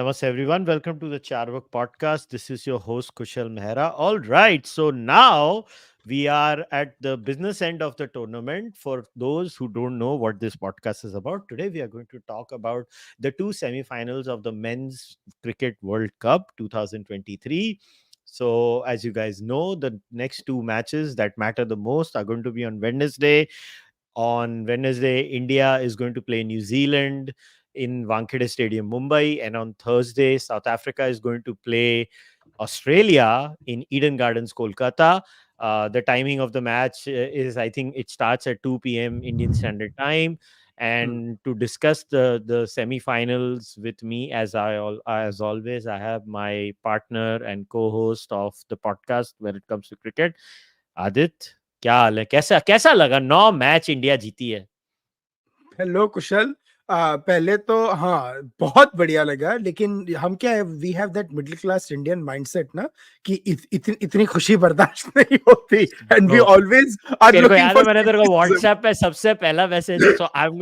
Namaste, everyone. Welcome to the Cārvāka podcast. This is your host, Kushalmehra. All right. So now we are at the business end of the tournament. For those who don't know what this podcast is about, today we are going to talk about the two semifinals of the Men's Cricket World Cup 2023. So, as you guys know, the next two matches that matter the most are going to be on Wednesday. On Wednesday, India is going to play New Zealand in Wankhede Stadium, Mumbai. And on Thursday, South Africa is going to play Australia in Eden Gardens, Kolkata. The timing of the match is, I think, it starts at 2 p.m. Indian Standard Time. And to discuss the semi-finals with me, as always, I have my partner and co-host of the podcast when it comes to cricket, Adit. क्या हाल है? कैसा कैसा लगा? 9 match India जीती है. Hello कुशल. पहले तो हाँ बहुत बढ़िया लगा, लेकिन हम क्या है, we have that middle class Indian mindset ना कि इतनी खुशी बर्दाश्त नहीं होती, and we always are looking for. मैंने तेरे को व्हाट्सएप पे सबसे पहला message, so I am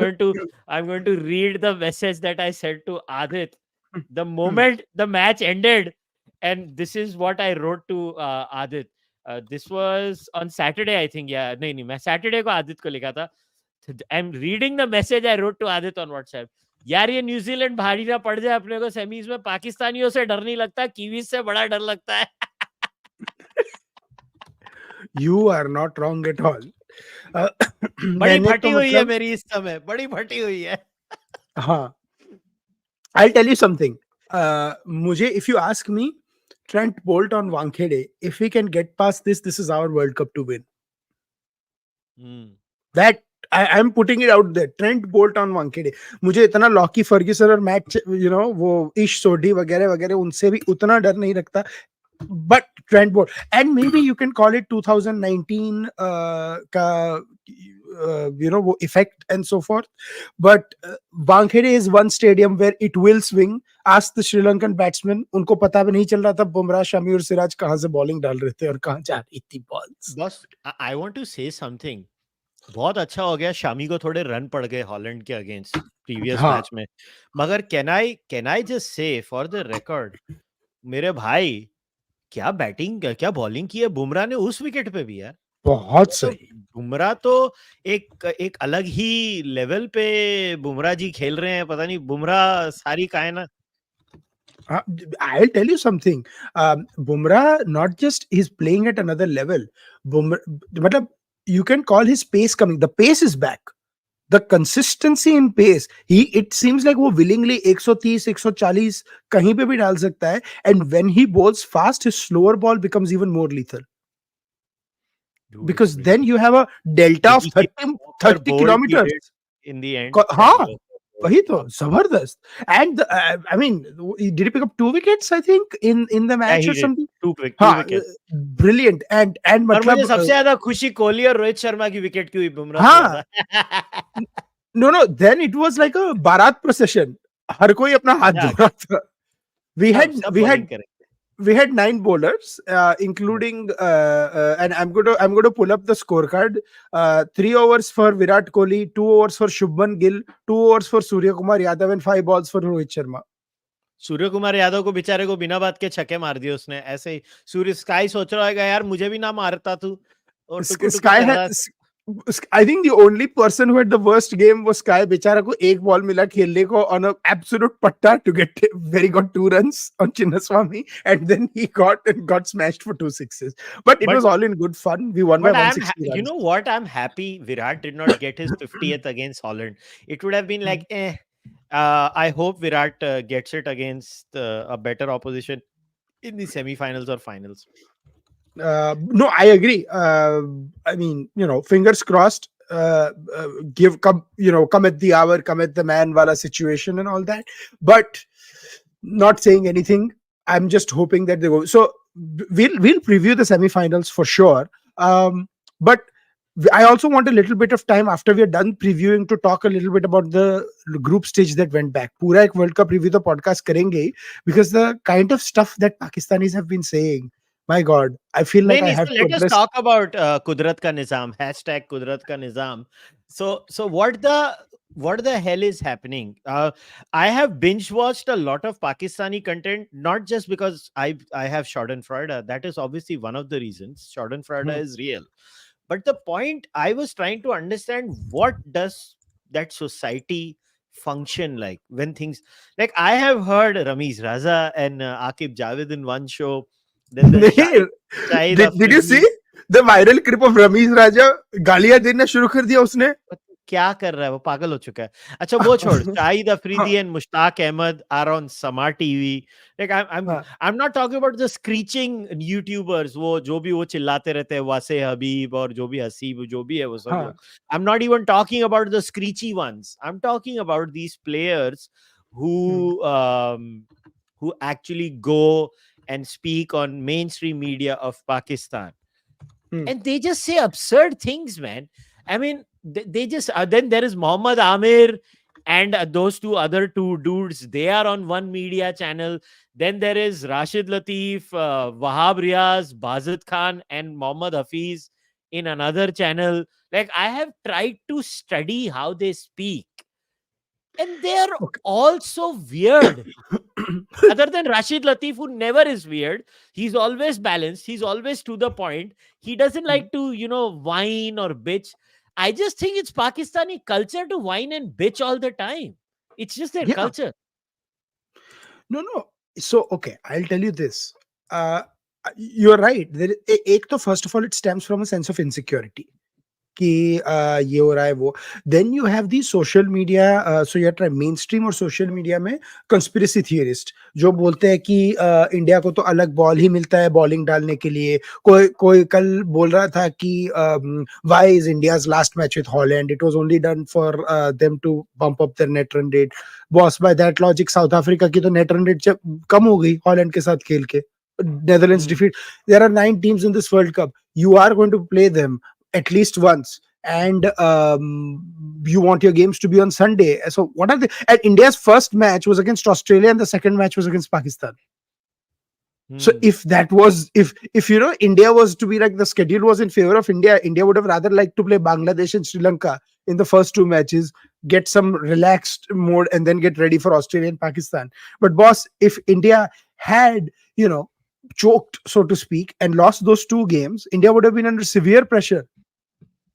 going to read the message that I send to Adit the moment the match ended, and this is what I wrote to Adit. This was on Saturday, I think. Yeah, नहीं मैं Saturday को आदित को लिखा था. I'm reading the message I wrote to Adit on WhatsApp. यार ये New Zealand भारी ना पड़ जाए अपने को सेमीज में. पाकिस्तानियों से डर नहीं लगता, कीवीज से बड़ा डर लगता है. You are not wrong at all. बड़ी फटी हुई है मेरी इस समय, बड़ी फटी हुई है. हाँ, I'll tell you something. मुझे, if you ask me, Trent Bolt on Wankhede, if we can get past this is our World Cup to win. That I'm putting it out there. Trent Bolt on Wankhede. मुझे इतना Lockie Ferguson और match वो इश सोडी वगैरह वगैरह उनसे भी उतना डर नहीं रखता. But Trent Bolt, and maybe you can call it 2019 का वो effect and so forth. But Wankhede is one stadium where it will swing. Ask the Sri Lankan batsmen, उनको पता भी नहीं चल रहा था बुमराह, शमी और सिराज कहाँ से बॉलिंग डाल रहे थे और कहाँ जा रही थी बॉल्स. बस I want to say something. बहुत अच्छा हो गया शामी को थोड़े रन पड़ गए हॉलैंड के अगेंस्ट प्रीवियस मैच में. मगर कैन आई जस्ट से फॉर द रिकॉर्ड, मेरे भाई क्या बैटिंग क्या बॉलिंग की है बुमराह ने उस विकेट पे भी यार. बहुत सही. बुमराह तो एक अलग ही लेवल पे बुमराह जी खेल रहे हैं. पता नहीं बुमराह सारी कायनात. I'll tell you something. Bumrah not just he's playing at another level. Matlab, you can call his pace coming. The pace is back. The consistency in pace. It seems like वो willingly 130, 140 कहीं पे भी डाल सकता है. And when he bowls fast, his slower ball becomes even more lethal. Dude, because then you have a delta of 30 kilometers in the end. हाँ, वही तो जबरदस्त. And I mean, did he pick up 2 wickets? I think in the match or something. 2 wickets. Brilliant. And मतलब मुझे सबसे ज्यादा खुशी कोहली और रोहित शर्मा की विकेट की हुई. बुमराह. हाँ. No. Then it was like a Bharat procession. हर कोई अपना हाथ जोड़ रहा था. We had 9 bowlers, including and I'm going to pull up the scorecard. 3 overs for Virat Kohli, 2 overs for Shubman Gill, 2 overs for Surya Kumar Yadav, and 5 balls for Rohit Sharma. Surya Kumar Yadav को बेचारे को बिना बात के छक्के मार दिए उसने. ऐसे ही सूर्य स्काई सोच रहा है यार मुझे भी ना मारता तू. I think the only person who had the worst game was Sky. बेचारा को एक बॉल मिला खेलने को on a absolute patta to get where he got 2 runs on Chinnaswamy, and then he got smashed for 2 sixes. But it was all in good fun. We won by 160 runs. You know what? I'm happy Virat did not get his 50th against Holland. It would have been like I hope Virat gets it against a better opposition in the semi-finals or finals. No, I agree. I mean, fingers crossed. Come at the hour, come at the man wala situation and all that. But not saying anything. I'm just hoping that they go. So we'll preview the semi-finals for sure. But I also want a little bit of time after we're done previewing to talk a little bit about the group stage that went back. पूरा एक World Cup review the podcast करेंगे, because the kind of stuff that Pakistanis have been saying My God, I feel नहीं like I नहीं, have so to let us address. talk about कुदरत का निजाम, hashtag कुदरत का निजाम. So what the hell is happening? I have binge watched a lot of Pakistani content, not just because I have Schadenfreude. That is obviously one of the reasons. Schadenfreude Hmm. is real. But the point I was trying to understand, what does that society function like when things like, I have heard Ramiz Raza and Akib Javed in one show, then the नहीं, Shahid did you see Afridi. the viral clip of Ramiz Raja? गालियां देना शुरू कर दिया उसने. क्या कर रहा है वो, पागल हो चुका है. अच्छा वो छोड़, शाहिद अफरीदी हाँ, and Mushtaq Ahmed are on Samaa TV. Like हाँ, I am not talking about the screeching YouTubers, वो जो भी वो चिल्लाते रहते हैं, वासे हबीब और जो भी हसीब जो भी है वो सब लोग. हाँ. I am not even talking about the screechy ones. I am talking about these players who Hmm, um, who actually go and speak on mainstream media of Pakistan, hmm. and they just say absurd things, man. I mean, they just then there is Muhammad Amir and those two other two dudes. They are on one media channel. Then there is Rashid Latif, Wahab Riaz, Bazit Khan, and Muhammad Hafiz in another channel. Like, I have tried to study how they speak, and they are Okay. all so weird. Other than Rashid Latif, who never is weird, he's always balanced, he's always to the point. He doesn't like to, whine or bitch. I just think it's Pakistani culture to whine and bitch all the time. It's just their Yeah. culture. No, no. So, okay, I'll tell you this. Uh, you're right. एक तो first of all, it stems from a sense of insecurity. कि ये हो रहा है वो. Then you have the social media, so you try mainstream और social media में conspiracy theorist जो बोलते हैं कि इंडिया को तो अलग बॉल ही मिलता है बॉलिंग डालने के लिए. कोई कोई कल बोल रहा था कि why is India's last match with Holland, it was only done for them to bump up their net run rate. Boss, by that logic South Africa की तो net run rate कम हो गई Holland के साथ खेल के. Netherlands Hmm. defeat. There are 9 teams in this World Cup. You are going to play them at least once, and you want your games to be on Sunday. So what are the? And India's first match was against Australia, and the second match was against Pakistan. So Hmm. if that was, if India was to be like, the schedule was in favor of India, India would have rather liked to play Bangladesh and Sri Lanka in the first 2 matches, get some relaxed mode, and then get ready for Australia and Pakistan. But boss, if India had choked, so to speak, and lost those 2 games, India would have been under severe pressure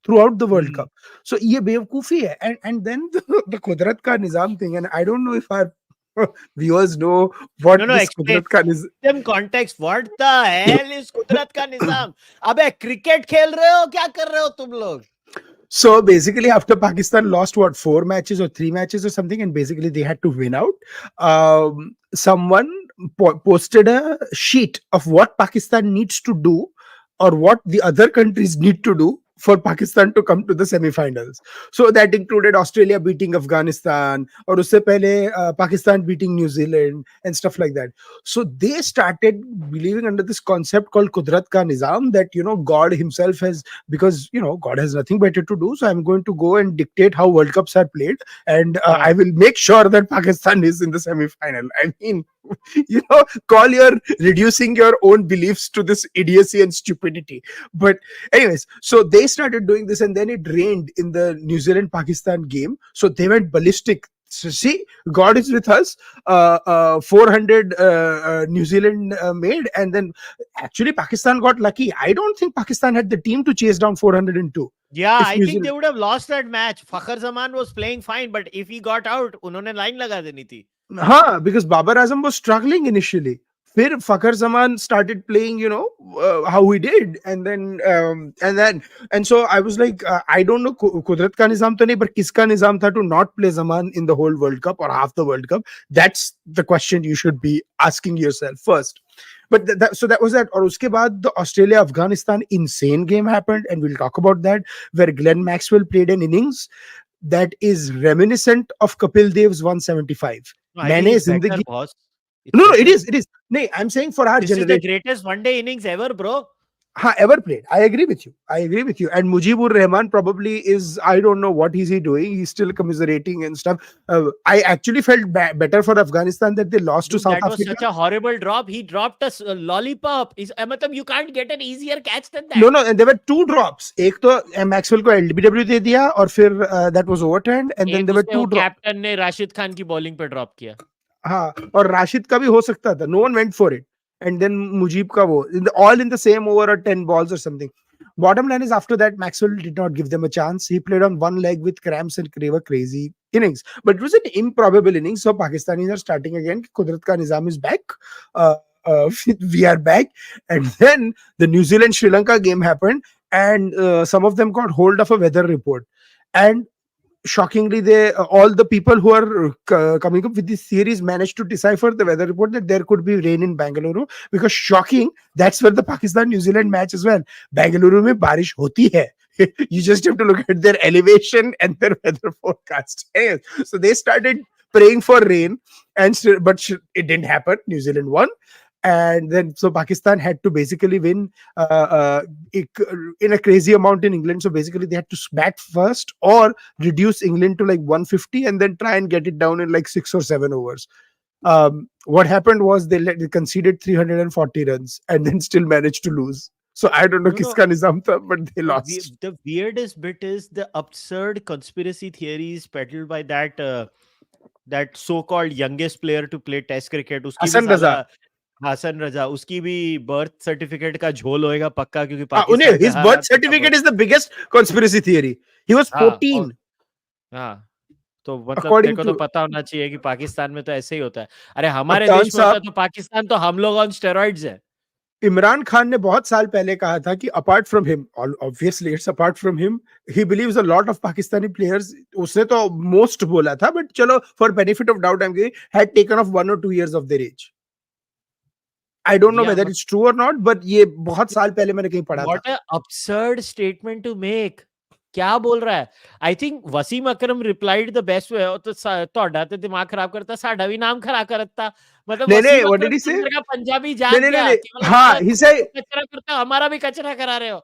throughout the World Hmm. Cup. So ये बेवकूफी है. And then the कुदरत का निजाम thing, and I don't know if our viewers know what No, this explain. कुदरत का निजाम. Them context. What the hell is Kudrat ka Nizam? अबे cricket खेल रहे हो, क्या कर रहे हो तुम लोग? So basically, after Pakistan lost 4 matches or 3 matches or something, and basically they had to win out, someone posted a sheet of what Pakistan needs to do, or what the other countries need to do for Pakistan to come to the semi-finals. So that included Australia beating Afghanistan, or usse pehle Pakistan beating New Zealand and stuff like that. So they started believing under this concept called Kudrat ka Nizam, that God himself has, because God has nothing better to do, so I'm going to go and dictate how World Cups are played, and I will make sure that Pakistan is in the semi-final. I mean, call your reducing your own beliefs to this idiocy and stupidity. But anyways, so they started doing this, and then it rained in the New Zealand Pakistan game, so they went ballistic. So see, God is with us. 400 New Zealand made, and then actually Pakistan got lucky. I don't think Pakistan had the team to chase down 402. Yeah, If I New think they Zealand, would have lost that match. Fakhar Zaman was playing fine, but if he got out, उन्होंने line लगा देनी थी. because Babar Azam was struggling initially. फिर Fakhar Zaman started playing, how he did, and so I was like, I don't know, Kudrat ka nizam to nahi, but kiska nizam tha to not play Zaman in the whole World Cup or half the World Cup? That's the question you should be asking yourself first. But so that was that. Or uske baad, the Australia Afghanistan insane game happened, and we'll talk about that, where Glenn Maxwell played an innings that is reminiscent of Kapil Dev's 175. No, I think मैंने it's better, जिंदगी. boss. It's No, it better. is. No, I'm saying for our This is the generation. greatest one-day innings ever, bro. ever played. I agree with you. I agree with you. And Mujibur Rahman probably is, I don't know what is he doing. He's still commiserating and stuff. I actually felt better for Afghanistan that they lost to Dude, South that was Africa. such a horrible drop. He dropped a lollipop. Matlab, you can't get an easier catch than No, that. no, and there were two drops. एक तो Maxwell को LBW दे दिया और फिर that was overturned, and then एक there were उसने वो two drops. Captain ने राशिद खान की बॉलिंग पे ड्रॉप किया. हाँ, और राशिद का भी हो सकता था. No one went for it. And then Mujib ka wo, all in the same over or 10 balls or something. Bottom line is, after that, Maxwell did not give them a chance. He played on one leg with cramps and were crazy innings. But it was an improbable innings. So Pakistanis are starting again. Kudrat ka nizaam is back. Uh, we are back. And then the New Zealand Sri Lanka game happened, and some of them got hold of a weather report. And shockingly, they all the people who are coming up with this series managed to decipher the weather report that there could be rain in Bangalore, because shocking, that's where the Pakistan New Zealand match as well. Bangalore mein barish hoti hai. You just have to look at their elevation and their weather forecast. Anyways, so they started praying for rain, and but it didn't happen. New Zealand won. And then so Pakistan had to basically win in a crazy amount in England. So basically they had to bat first or reduce England to like 150 and then try and get it down in like 6 or 7 overs. What happened was they conceded 340 runs and then still managed to lose. So I don't know No, no. kiska nizam tha, but they lost. The weirdest bit is the absurd conspiracy theories peddled by that so-called youngest player to play Test cricket. उसकी भी Hassan साला Raza. Hasan Raza, उसकी भी birth certificate का झोल होएगा पक्का, क्योंकि पाकिस्तान के His birth certificate is the biggest conspiracy theory. He was 14. हाँ, तो मतलब तेरे According को तो to पता होना चाहिए कि पाकिस्तान में तो ऐसे ही होता है. अरे हमारे देश में होता तो पाकिस्तान तो हम लोग ऑन स्टेरॉइड्स है. इमरान खान ने बहुत साल पहले कहा था कि apart from him, obviously it's apart from him, he believes a lot of Pakistani players. उसने तो मोस्ट बोला था, बट चलो for benefit of doubt I am giving, had taken off 1 or 2 years of their age. I don't know whether it's true और not, but ये बहुत साल पहले मैंने कहीं पढ़ा था. What a absurd statement to make. क्या बोल रहा है? आई think Wasim Akram replied the best way. तो ਤੁਹਾਡਾ ਤੇ ਦਿਮਾਗ ਖਰਾਬ ਕਰਤਾ, ਸਾਡਾ ਵੀ ਨਾਮ ਖਰਾਬ ਕਰਤਾ. मतलब वसीम अकरम का पंजाबी जान गया. हाँ, he said कचरा करता, हमारा भी कचरा करा रहे हो.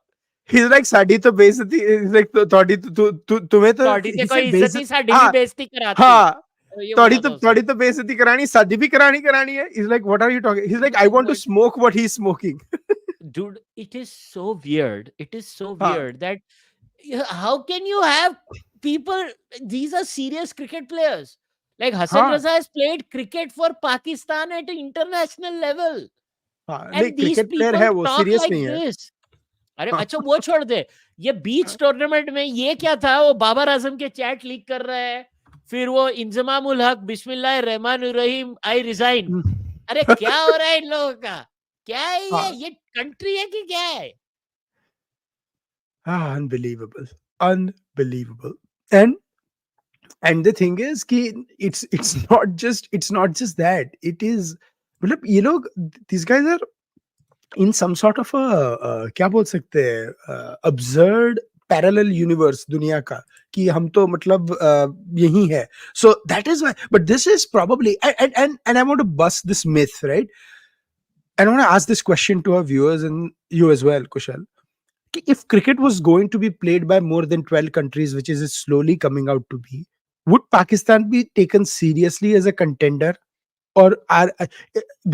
He's like साडी तो बेइज्जती, like ਤੁਹਾਡੀ तुम्हें तो ਤੁਹਾਡੀ ਤੇ ਕੋਈ ਇੱਜ਼ਤ ਨਹੀਂ, ਸਾਡੀ ਵੀ ਬੇਇੱਜ਼ਤੀ ਕਰਾਤੀ. हाँ, ਤੁਹਾਡੀ तो बेइज्जती करानी, साडी भी करानी है. He's like, what are you talking? He's like, I want to smoke what he's smoking. Dude, it is so weird. It is so weird that how can you have people, these are serious cricket players. Like Hassan Raza has played cricket for Pakistan at an international level. And these people है, वो talk serious like नहीं है. this. अरे अच्छा वो छोड़ दे, ये बीच tournament में ये क्या था, वो बाबर आजम के चैट लीक कर रहा है, फिर वो इंजमामुल हक बिस्मिल्लाह रहमान रहीम आई रिजाइन. अरे क्या हो रहा है इन लोगों का? क्या है ये कंट्री है कि क्या है? Unbelievable. And the thing is कि it's not just that. It is, मतलब ये लोग, these guys are in some sort of a क्या बोल सकते हैं, absurd parallel universe दुनिया का, कि हम तो मतलब यही है. So that is why. But this is probably, and I want to bust this myth, right? And I want to ask this question to our viewers and you as well, Kushal. If cricket was going to be played by more than 12 countries, which is slowly coming out to be, would Pakistan be taken seriously as a contender? Or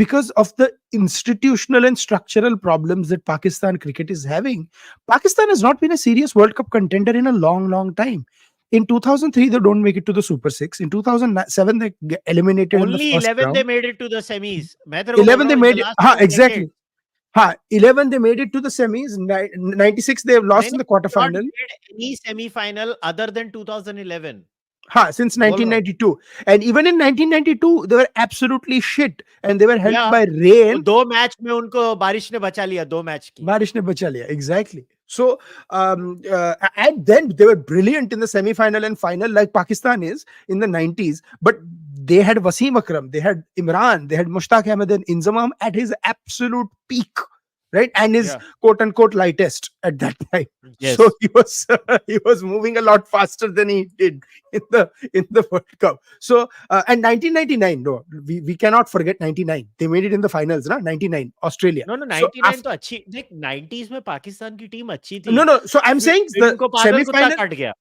because of the institutional and structural problems that Pakistan cricket is having, Pakistan has not been a serious World Cup contender in a long time. In 2003, they don't make it to the Super Six. In 2007, they get eliminated only in the first 11 round. they made it to the semis. 11 they made it. Exactly. 11 they made it to the semis. 96 they have lost in the quarterfinal. Not made any semi-final other than 2011. Since 1992. And even in 1992 they were absolutely shit and they were helped by rain. दो match में उनको बारिश ने बचा लिया, दो match की बारिश ने बचा लिया. Exactly. So and then they were brilliant in the semi-final and final, like Pakistan is in the 90s. But they had Wasim Akram, they had Imran, they had Mushtaq Ahmed and Inzamam at his absolute peak. right? And his Yeah. quote unquote lightest at that time. So Yes. he was moving a lot faster than he did in the World Cup. So and 1999, no, we cannot forget 99. They made it in the finals, na? 99, Australia. No, no, So 99 तो अच्छी देख 90s में पाकिस्तान की team अच्छी थी. no, so I'm saying फिर the इनको पागल कुत्ता semi-final. काट गया.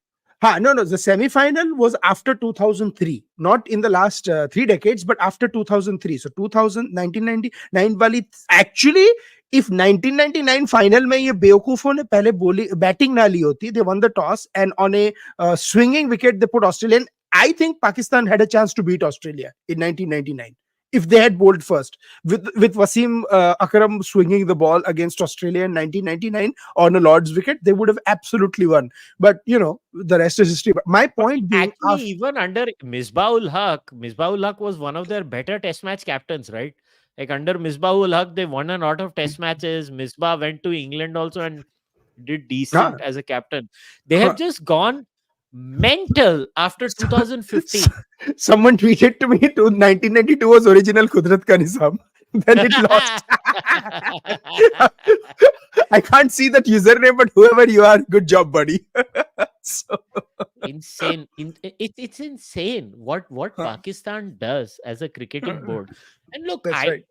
No, the semi-final was after 2003, not in the last 3 decades, but after 2003. So 2000, 1999 वाली actually, if 1999 final में ये बेवकूफों ने पहले बैटिंग ना ली होती, they won the toss and on a swinging wicket they put Australian. I think Pakistan had a chance to beat Australia in 1999 if they had bowled first with Wasim Akram swinging the ball against Australia in 1999 on a Lord's wicket. They would have absolutely won. But the rest is history. But my point being, Actually, even under Misbah-ul Haq was one of their better test match captains, right? Like under Misbah-ul Haq, they won a lot of test matches. Misbah went to England also and did decent as a captain. They have just gone mental after 2015. Someone tweeted to me, 1992 was original Kudrat ka nizaam. Then it lost. I can't see that username, but whoever you are, good job, buddy. So Insane. It's insane what Pakistan does as a cricketing board. And look, that's right.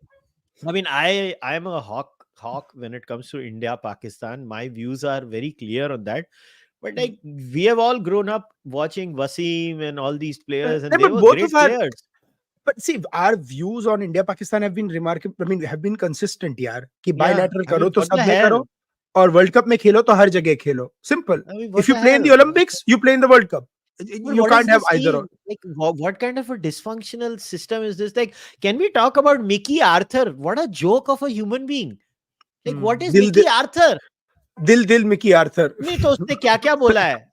I mean, I am a hawk when it comes to India, Pakistan. My views are very clear on that. But like we have all grown up watching Wasim and all these players, and Yeah, they but were both great of our players. but see, our views on India Pakistan have been remarkable. I mean, have been consistent, यार. कि Yeah, bilateral I करो mean, तो what सब the में करो, hell? और World Cup में खेलो तो हर जगह खेलो. Simple. I mean, If what you the play in the hell? Olympics, you play in the World Cup. But You what can't is have this either team? or. Like, what kind of a dysfunctional system is this? Like, can we talk about Mickey Arthur? What a joke of a human being! Like, what is दिल Mickey Arthur? दिल Mickey Arthur. नहीं तो उसने क्या क्या बोला है?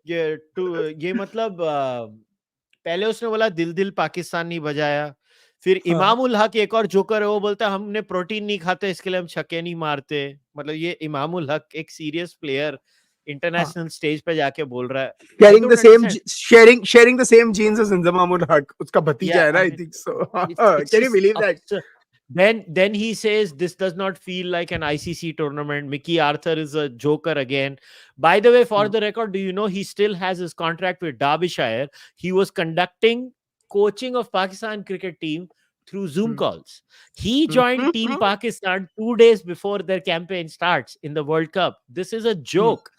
ये मतलब पहले उसने बोला दिल दिल पाकिस्तान नहीं बजाया. फिर इमाम उल हक एक और जोकर है, वो बोलता है हमने प्रोटीन नहीं खाते इसके लिए हम छक्के नहीं मारते. मतलब ये इमाम उल हक एक सीरियस प्लेयर इंटरनेशनल स्टेज पे जाके बोल रहा है. sharing the same genes as Inzamam ul Haq. उसका भतीजा है ना, I think so. Can you believe that? Then he says this does not feel like an ICC tournament. Mickey Arthur is a joker again. By the way, for the record, do you know he still has his contract with Derbyshire? He was conducting coaching of Pakistan cricket team through Zoom calls. He joined Team Pakistan 2 days before their campaign starts in the World Cup. This is a joke.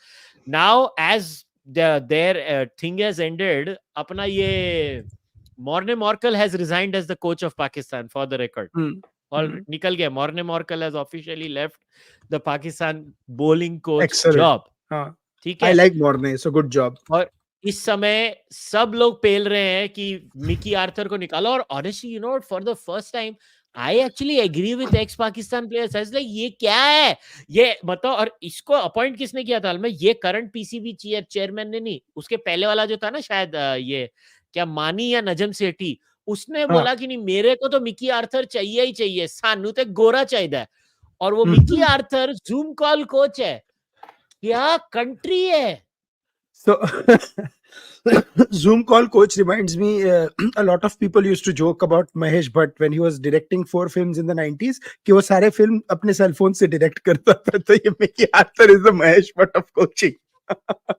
Now, as their thing has ended, apna ye Morne Morkel has resigned as the coach of Pakistan, for the record. All nikal gaya. Morne Morkel has officially left the Pakistan bowling coach job. ठीक है? I like Morne, so good job. और इस समय सब लोग पेल रहे हैं कि मिकी आर्थर को निकालो. और honestly, you know, for the first time, I actually agree with ex-Pakistan players. I was like, ये क्या है? ये बताओ. और इसको अपॉइंट किसने किया था? मैं ये करंट पीसीबी चेयरमैन ने नहीं, उसके पहले वाला जो था ना, शायद ये क्या मानी या नजम सेठी, उसने बोला कि नहीं मेरे को तो मिकी आर्थर चाहिए ही चाहिए, सानू तो गोरा चाहिए. और वो Mickey Arthur zoom call coach है. क्या कंट्री है. So Zoom call coach reminds me, a lot of people used to joke about Mahesh Bhatt when he was directing 4 films in the 90s कि वो सारे फिल्म अपने cell phone से direct करता था. तो ये Mickey Arthur is the Mahesh Bhatt of coaching.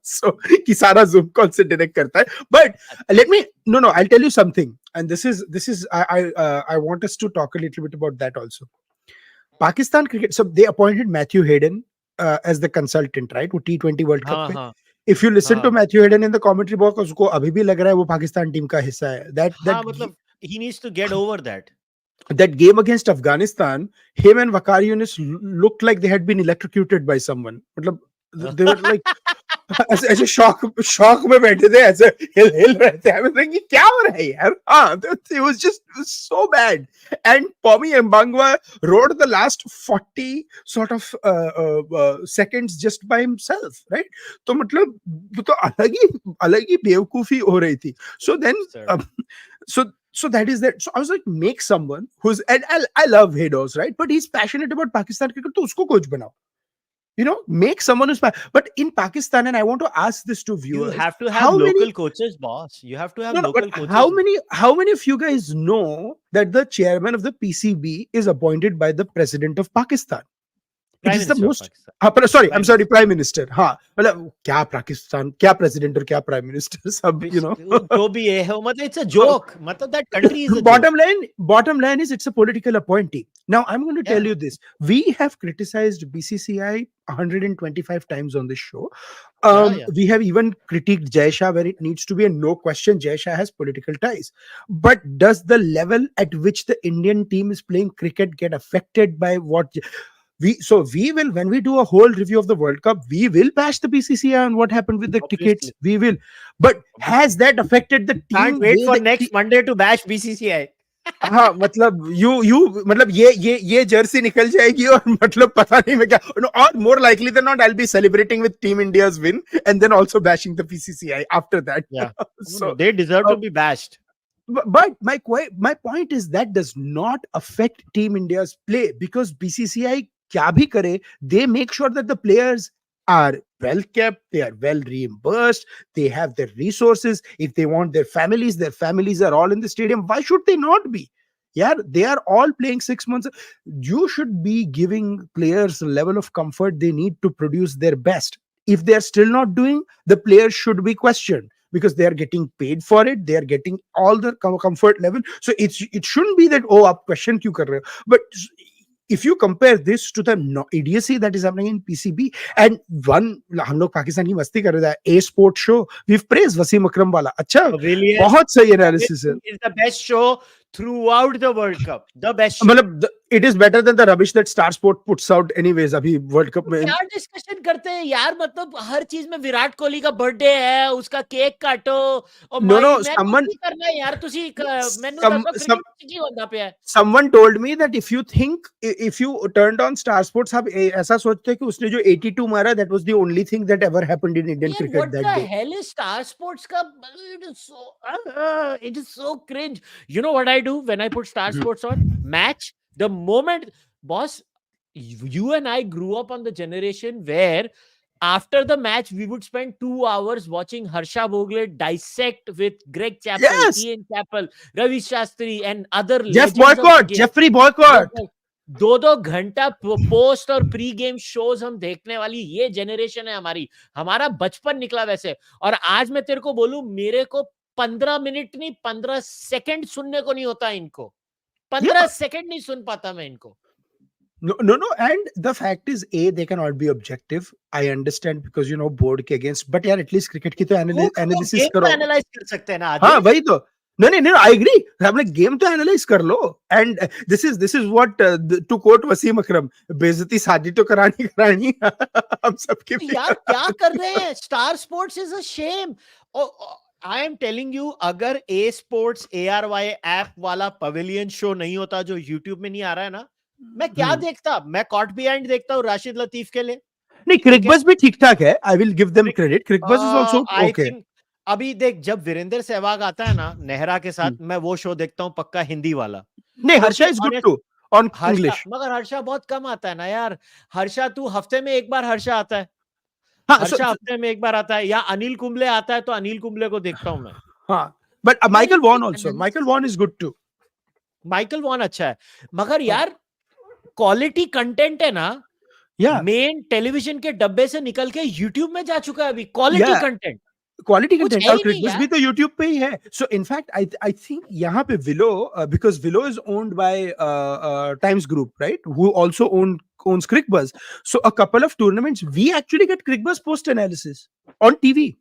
So कि सारा Zoom call से डायरेक्ट करता है. But I'll tell you something, and this is I want us to talk a little bit about that also. Pakistan cricket, so they appointed Matthew Hayden as the consultant, right? वो T20 World Cup पे. If you listen to Matthew Hayden in the commentary box, उसको अभी भी लग रहा है वो Pakistan team का हिस्सा है. That मतलब he needs to get over that. That game against Afghanistan, him and Waqar Younis looked like they had been electrocuted by someone. मतलब they were like ऐसे शॉक में बैठे थे, ऐसे हिल रहे थे. I was like, ये क्या हो रहा है यार? It was so bad. And Pommy Mbangwa rode the last 40 sort of seconds just by himself, right? तो मतलब तो अलग ही बेवकूफी हो रही थी. So then so that is that. So I was like, make someone who's, and I love Haydos, right? But he's passionate about Pakistan cricket, तो उसको coach बनाओ. Make someone who's but in Pakistan, and I want to ask this to viewers, you have to have local coaches, boss. You have to have local coaches. How many of you guys know that the chairman of the PCB is appointed by the president of Pakistan? It Prime is the Minister of most Pakistan. sorry, I'm Prime sorry, Minister. Prime Minister. हाँ, मतलब क्या पाकिस्तान, क्या president और क्या Prime Minister सब, you know. जो भी है मतलब it's a joke. मतलब that country is a joke. bottom line is it's a political appointee. Now I'm going to tell Yeah. you this. We have criticized BCCI 125 times on this show. Yeah. We have even critiqued Jai Shah where it needs to be, and no question Jai Shah has political ties. But does the level at which the Indian team is playing cricket get affected by what we will, when we do a whole review of the World Cup, we will bash the BCCI on what happened with the tickets. Obviously. We will. But has that affected the Can't team wait way for the next Monday to bash BCCI. हाँ, मतलब you मतलब ये Jersey निकल जाएगी और मतलब पता नहीं मैं क्या, और more likely than not I'll be celebrating with Team India's win and then also bashing the BCCI after that. Yeah. So They deserve to be bashed. but my point is that does not affect Team India's play, because BCCI kya bhi kare, they make sure that the players are well kept, they are well reimbursed, they have their resources. If they want their families are all in the stadium. Why should they not be? Yeah, they are all playing 6 months. You should be giving players a level of comfort. They need to produce their best. If they are still not doing, the players should be questioned, because they are getting paid for it, they are getting all the comfort level. So it shouldn't be that, oh, aap question kyun kar rahe ho. But if you compare this to the idiocy that is happening in PCB, and one, हम लोग पाकिस्तान की मस्ती कर रहे थे, A Sport show, we've praised Wasim Akram वाला, अच्छा Pavilion. बहुत सही analysis है. Is the best show throughout the World Cup. The best show. मतलब it is better than the rubbish that Star Sport puts out anyways अभी World Cup में. क्या discussion करते हैं यार, मतलब हर चीज में विराट कोहली का बर्थडे है, उसका केक काटो और someone करना है यार, तुसी मैंने दसो क्रिकेट की होता पे है. Someone told me that if you turned on Star Sports, आप ऐसा सोचते कि उसने जो 82 मारा, that was the only thing that ever happened in Indian cricket that day. What the hell is Star Sports का? It is so cringe. You know what I do when I put Star Sports on? Match. The moment, boss, you and I grew up on the generation where after the match we would spend 2 hours watching Harsha Bhogle dissect with Greg Chappell, Yes. Ian Chappell, Ravi Shastri and other Jeffrey Boycott. 2-2 घंटा post और pre game shows हम देखने वाली ये generation है हमारी. हमारा बचपन निकला वैसे. और आज मैं तेरे को बोलूं, मेरे को 15 मिनट नहीं 15 सेकंड सुनने को नहीं होता इनको. 15 सेकंड नहीं सुन पाता मैं इनको. No, and the fact is, they cannot be objective. I understand, because board के against, but यार at least cricket की तो analysis करो. Analyze कर सकते हैं ना. हाँ, वही तो. No, I agree. हमने game तो analyze कर लो. And this is what, to quote Wasim Akram, बेइज्जती शादी तो करानी हम सबके. यार क्या कर रहे हैं? Star Sports is a shame. I am telling you, अगर A Sports ARY ऐप वाला पवेलियन शो नहीं होता जो YouTube में नहीं आ रहा है ना, मैं क्या देखता? मैं कॉट बिहाइंड देखता हूँ राशिद लतीफ के लिए. नहीं, क्रिकबस भी ठीक ठाक है. I will give them credit. क्रिकबस is also okay. अभी देख, जब वीरेंद्र सहवाग आता है ना नेहरा के साथ, मैं वो शो देखता हूँ पक्का हिंदी वाला. नहीं, Harsha is good too on English. मगर हर्षा बहुत कम आता है ना यार. हर्षा तू हफ्ते में एक बार हर्षा आता है. हर्षा हफ्ते में एक बार आता है, या अनिल कुंबले आता है तो अनिल कुंबले को देखता हूं मैं. हाँ, but Michael Vaughan also. Michael Vaughan is good too. Michael Vaughan अच्छा है. मगर यार क्वालिटी कंटेंट है ना, मेन टेलीविजन के डब्बे से निकल के यूट्यूब में जा चुका है अभी. क्वालिटी कंटेंट और क्रिकबस भी तो यूट्यूब पे ही है. So in fact, I think यहाँ पे Willow, because Willow is owned by Times Group, right? Who also owns Crickbuzz. So a couple of tournaments we actually get Crickbuzz post analysis on TV.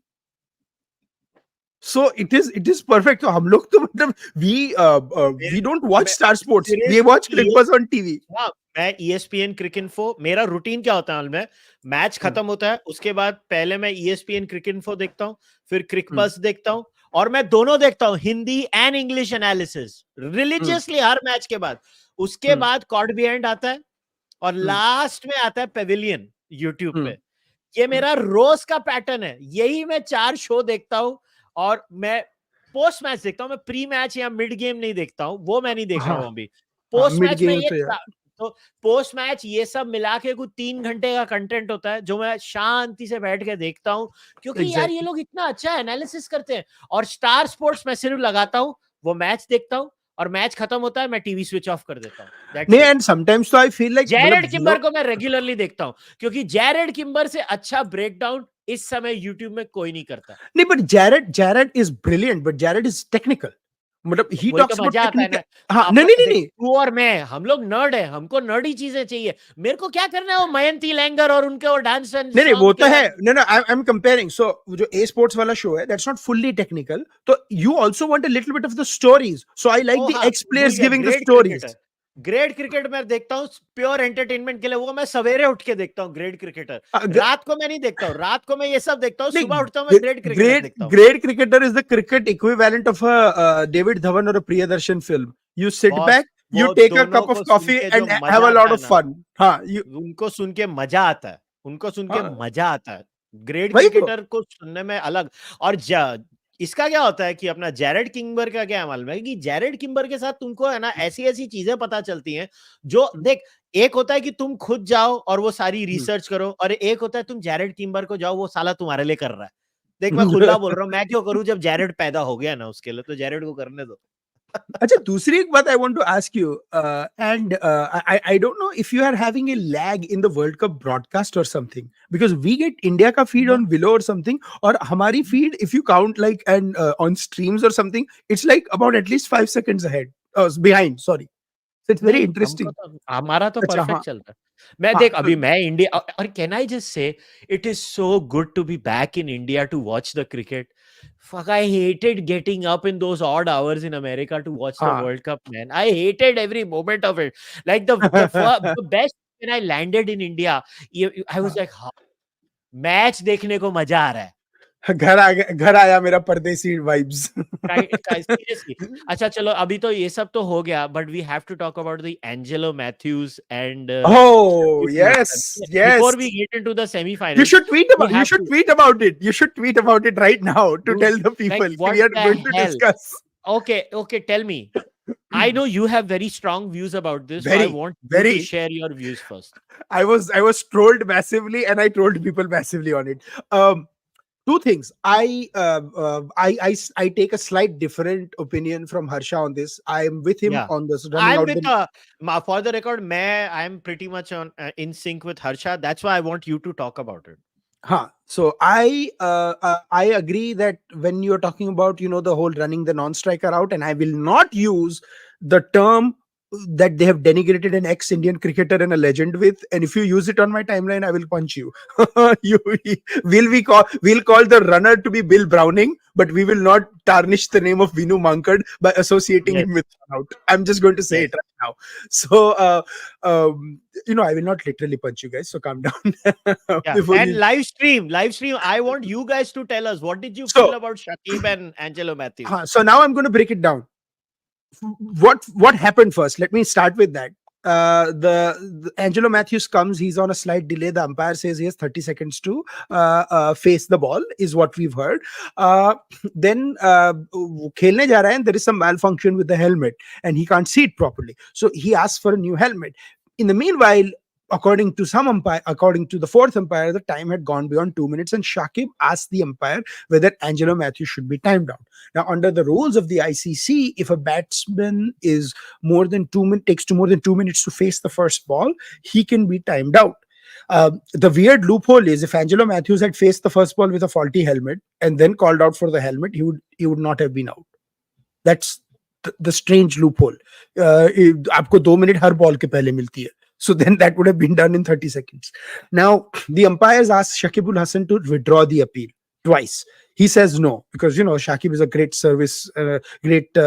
So it is perfect. So हम लोग तो मतलब we don't watch Star Sports, we watch Crickbuzz on TV. हाँ, मैं ESPN Cricket Info, मेरा routine क्या होता है, मैच खत्म होता है उसके बाद पहले मैं ESPN Cricket Info देखता हूँ, फिर Crickbuzz देखता हूँ, और मैं दोनों देखता हूँ, Hindi and English analysis religiously her match के बाद. उसके बाद कॉट बिहाइंड आता है और लास्ट में आता है पेविलियन यूट्यूब पे. ये मेरा रोज का पैटर्न है. यही मैं 4 शो देखता हूँ. और मैं पोस्ट मैच देखता हूँ. मैं प्री मैच या मिड गेम नहीं देखता हूँ, वो मैं नहीं देख रहा हूँ अभी. पोस्ट मैच में तो पोस्ट मैच ये सब मिला के कुछ 3 घंटे का कंटेंट होता है जो मैं शांति से बैठ के देखता हूँ, क्योंकि यार ये लोग इतना अच्छा एनालिसिस करते हैं. और स्टार स्पोर्ट्स मैं सिर्फ लगाता हूँ, वो मैच देखता हूँ और मैच खत्म होता है, मैं टीवी स्विच ऑफ कर देता हूँ. नहीं, and sometimes तो I feel like मतलब जैरेड किम्बर को मैं रेगुलरली देखता हूँ, क्योंकि जैरेड किम्बर से अच्छा ब्रेकडाउन इस समय यूट्यूब में कोई नहीं करता. नहीं, but Jared is brilliant, but Jared is technical. मतलब he वही तो talks about मजा आता है technical. ना. हाँ, नहीं, नहीं, नहीं, तू और मैं, हम लोग नर्ड है, हमको नर्डी चीजें चाहिए. मेरे को क्या करना है वो मयंती लैंगर और उनके वो डांस एंड नहीं, वो सॉन्ग तो के है. बाद. No, I'm comparing. So जो A Sports वाला show है, that's not fully technical. तो you also want a little bit of the stories. So I like oh the हाँ, ex भूल players गया, giving the great stories. Cricketer. Great cricket मैं देखता हूँ प्योर एंटरटेनमेंट के लिए, वो मैं सवेरे उठ के देखता हूँ ग्रेट क्रिकेटर. रात को मैं नहीं देखता हूँ, रात को मैं ये सब देखता हूँ, सुबह उठता हूँ मैं ग्रेट क्रिकेटर देखता हूँ. Great cricketer is the cricket equivalent of a David Dhawan or a Priyadarshan film. You sit boss, back, you वो take a दोनों cup of को सुन coffee के जो and have मजा a lot आता है of ना, fun. हाँ, उनको सुन के मजा आता है, उनको सुन के हाँ, मजा आता है. ग्रेट वही तो. क्रिकेटर को सुनने में अलग. और इसका क्या होता है कि अपना जैरेड किम्बर का क्या मालूम है कि जैरेड किम्बर के साथ तुमको है ना ऐसी ऐसी चीजें पता चलती हैं जो देख. एक होता है कि तुम खुद जाओ और वो सारी रिसर्च करो, और एक होता है तुम जैरेड किम्बर को जाओ, वो साला तुम्हारे लिए कर रहा है. देख, मैं खुला बोल रहा हूँ, मैं क्यों करूं जब जैरेड पैदा हो गया ना उसके लिए, तो जैरेड को करने दो. अच्छा, दूसरी एक बात I want to ask you, and I don't know if you are having a lag in the World Cup broadcast or something, because we get India ka feed on Willow or something, और हमारी feed, if you count like and on streams or something, it's like about at least 5 seconds ahead, behind. Sorry, so it's very नहीं, हमको interesting. तो हमारा तो अच्छा, perfect हाँ, चल रहा है. मैं हाँ, देख, अभी मैं इंडिया, और can I just say it is so good to be back in India to watch the cricket. Fuck, I hated getting up in those odd hours in America to watch the हाँ. World Cup, man. I hated every moment of it. Like the best when I landed in India, I was like, हाँ, match देखने को मजा आ रहा है. घर आया मेरा परदेसी वाइब्स. Seriously. अच्छा चलो, अभी तो ये सब तो हो गया, but we have to talk about the Angelo Matthews and Oh, Shakib Hassan. yes, yes. Before we get into the You semifinals, should tweet we about. You have should to, tweet about it. You should tweet about it right now to dude, tell the like, people what we are the going to hell? discuss. Okay, tell me. I know you have very strong views about this, so I Very, want you to very. share your views first. I was trolled massively, and I trolled people massively on it. Two things. I take a slight different opinion from Harsha on this. I am with him Yeah. on this running I'm out with the. for the record, I'm pretty much on in sync with Harsha. That's why I want you to talk about it. Huh. So I agree that when you're talking about the whole running the non-striker out, and I will not use the term that they have denigrated an ex-Indian cricketer and a legend with, and if you use it on my timeline, I will punch you. We'll call the runner to be Bill Browning, but we will not tarnish the name of Vinu Mankad by associating Yes. him with run out. I'm just going to say Yes. it right now. So I will not literally punch you guys, so calm down. Yeah. Before And you. live stream. I want you guys to tell us, what did you So- feel about Shakib and Angelo Matthews? So now I'm going to break it down. What happened first? Let me start with that. The Angelo Matthews comes. He's on a slight delay. The umpire says he has 30 seconds to face the ball, is what we've heard. Then वो खेलने जा रहा है, and there is some malfunction with the helmet, and he can't see it properly. So he asks for a new helmet. In the meanwhile, according to the fourth umpire, the time had gone beyond 2 minutes, and Shakib asked the umpire whether Angelo Matthews should be timed out. Now, under the rules of the ICC, if a batsman is takes more than 2 minutes to face the first ball, he can be timed out. The weird loophole is, if Angelo Matthews had faced the first ball with a faulty helmet and then called out for the helmet, he would not have been out. That's the strange loophole. आपको 2 minute हर ball के पहले मिलती है. So then that would have been done in 30 seconds. Now, the umpires asked Shakib Hassan to withdraw the appeal twice. He says no, because Shakib is a great great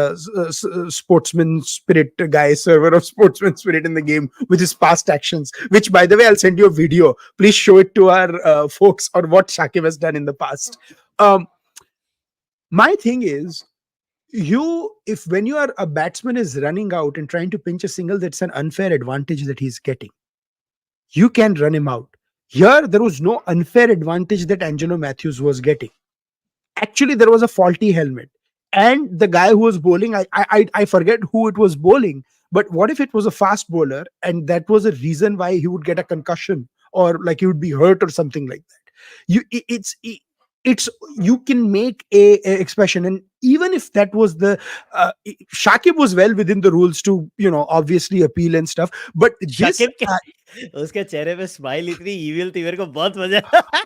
sportsman spirit guy, server of sportsman spirit in the game with his past actions, which, by the way, I'll send you a video. Please show it to our folks on what Shakib has done in the past. My thing is, when you are a batsman is running out and trying to pinch a single, that's an unfair advantage that he's getting. You can run him out. Here, there was no unfair advantage that Angelo Matthews was getting. Actually, there was a faulty helmet, and the guy who was bowling, I forget who it was bowling, but what if it was a fast bowler, and that was a reason why he would get a concussion, or like he would be hurt or something like that? it's, you can make a expression. And even if that was the Shakib was well within the rules to, obviously appeal and stuff, but this Shakib के उसके चेहरे पे smile इतनी evil थी, मेरे को बहुत मजा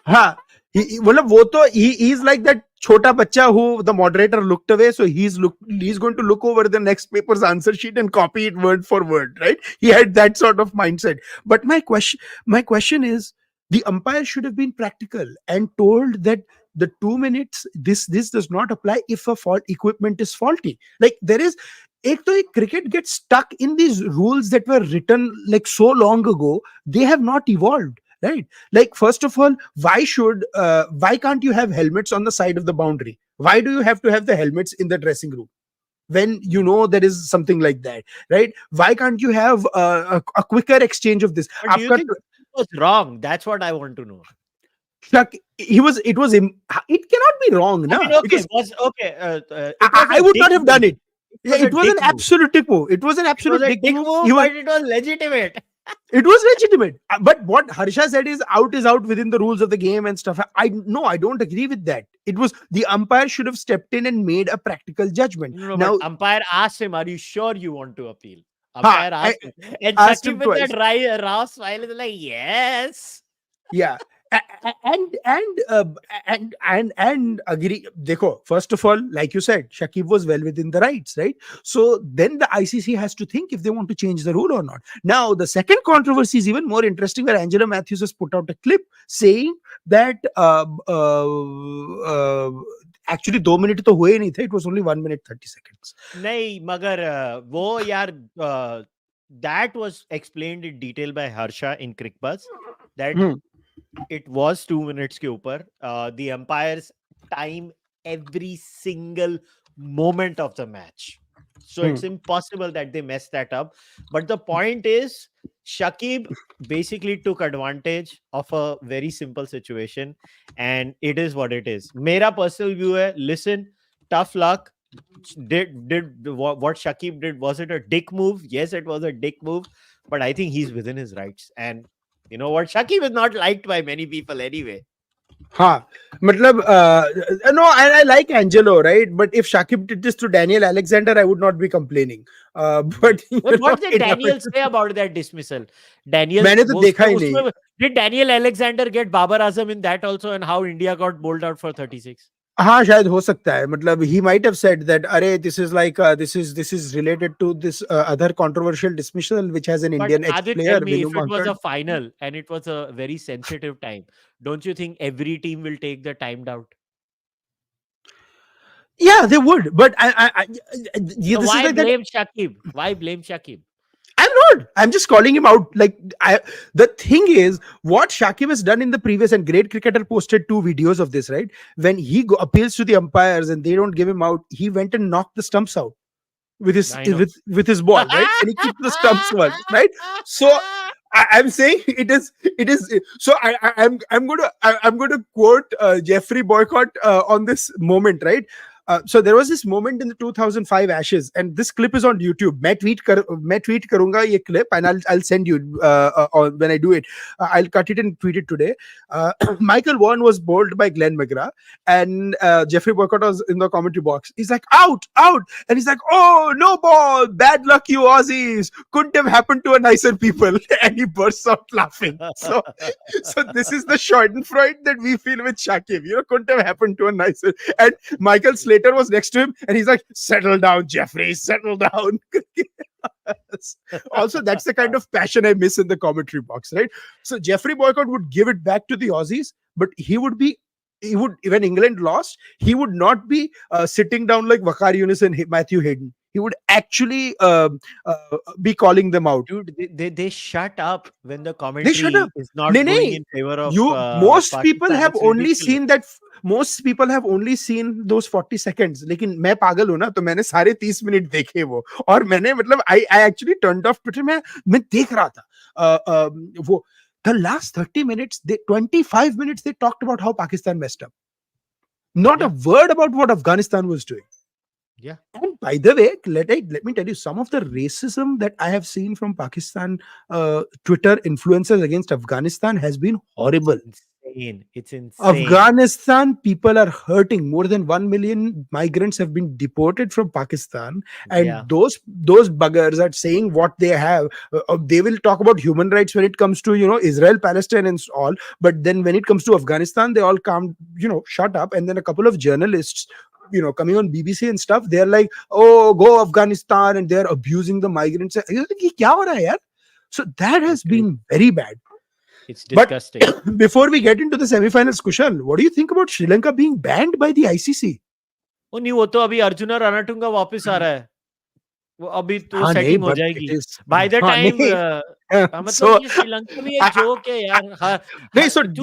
हाँ, मतलब वो तो he is like that छोटा बच्चा who the moderator looked away, so he's going to look over the next paper's answer sheet and copy it word for word, right? He had that sort of mindset. But my question is, the umpire should have been practical and told that the 2 minutes, this does not apply if a fault equipment is faulty. Like, there is, एक तो एक cricket gets stuck in these rules that were written like so long ago. They have not evolved, right? Like, first of all, why can't you have helmets on the side of the boundary? Why do you have to have the helmets in the dressing room when there is something like that, right? Why can't you have a quicker exchange of this? But do you think it was wrong? That's what I want to know. It cannot be wrong, I na? mean, okay, I would not have done it. It was an absolute dick move. It was an absolute dick move. but it was legitimate. It was legitimate. But what Harsha said is out within the rules of the game and stuff. I don't agree with that. It was, the umpire should have stepped in and made a practical judgment. Now, umpire asked him, "Are you sure you want to appeal?" Umpire asked him, and Shakib with that raw smile is like, "Yes." Yeah. And agree. Dekho, first of all, like you said, Shakib was well within the rights, right? So then the ICC has to think if they want to change the rule or not. Now, the second controversy is even more interesting, where Angelo Matthews has put out a clip saying that actually 2 minutes to हुए नहीं थे, it was only 1 minute 30 seconds. नहीं, मगर वो यार that was explained in detail by Harsha in Crickbuzz that it was 2 minutes ke upar. The umpires time every single moment of the match, so it's impossible that they messed that up. But the point is, Shakib basically took advantage of a very simple situation, and it is what it is. Mera personal view hai, listen, tough luck. Did what Shakib did, was it a dick move? Yes, it was a dick move, but I think he's within his rights. And you know what? Shakib is not liked by many people anyway. हाँ, मतलब no, I like Angelo, right? But if Shakib did this to Daniel Alexander, I would not be complaining. But what did Daniel say about that dismissal? Daniel, मैंने तो देखा ही नहीं. Did Daniel Alexander get Babar Azam in that also, and how India got bowled out for 36? हाँ, शायद हो सकता है. मतलब he might have said that, अरे, this is like this is related to this other controversial dismissal which has an Indian ex-player. If it was a final and it was a very sensitive time, don't you think every team will take the timed out? Yeah, they would. But so why blame Shakib? Why blame Shakib? I'm not. I'm just calling him out. Like, the thing is, what Shakib has done in the previous, and Great Cricketer posted 2 videos of this, right? When he appeals to the umpires and they don't give him out, he went and knocked the stumps out with his ball, right? And he kicked the stumps one, right? So I'm saying it is. So I'm going to quote Jeffrey Boycott on this moment, right? So there was this moment in the 2005 Ashes, and this clip is on YouTube. मैं tweet करूँगा ये clip, and I'll send you when I do it. I'll cut it and tweet it today. Michael Vaughan was bowled by Glenn McGrath, and Jeffrey Boycott was in the commentary box. He's like, out, and he's like, oh, no ball, bad luck, you Aussies. Couldn't have happened to a nicer people, and he bursts out laughing. So this is the Schadenfreude that we feel with Shakib. Couldn't have happened to a nicer. And Michael Slater was next to him, and he's like, settle down, Jeffrey, settle down. Also, that's the kind of passion I miss in the commentary box, right? So Jeffrey Boycott would give it back to the Aussies, but he would, when England lost, he would not be sitting down like Waqar Younis and Matthew Hayden. He would actually be calling them out. Dude, they shut up when the commentary is not going in favor of most people have only seen that. Most people have only seen those 40 seconds. लेकिन मैं पागल हूँ ना, तो मैंने सारे 30 minute देखे वो. और मैंने मतलब I actually turned off Twitter. मैं देख रहा था वो. The last 30 minutes, 25 minutes, they talked about how Pakistan messed up. Not a word about what Afghanistan was doing. Yeah. And by the way, let me tell you, some of the racism that I have seen from Pakistan Twitter influencers against Afghanistan has been horrible. insane. It's insane. Afghanistan people are hurting. More than 1 million migrants have been deported from Pakistan, and Yeah. those buggers are saying what they have. They will talk about human rights when it comes to Israel, Palestine, and all. But then when it comes to Afghanistan, they all calm, shut up. And then a couple of journalists, coming on BBC and stuff, they're like, "Oh, go Afghanistan," and they're abusing the migrants. You're like, "Ye kya ho raha hai, yaar?" So that has Agreed. been very bad. It's But disgusting. before we get into the semifinals, Kushal, what do you think about Sri Lanka being banned by the ICC? वो नहीं, वो तो अभी अर्जुन और रणतुंगा वापस आ रहा है। वो अभी तो हाँ नहीं, सेटिंग हो but it जाएगी। is बाय द हाँ टाइम नहीं मतलब so ये श्रीलंका भी एक I, जोक है यार। हाँ, नहीं हाँ, so तू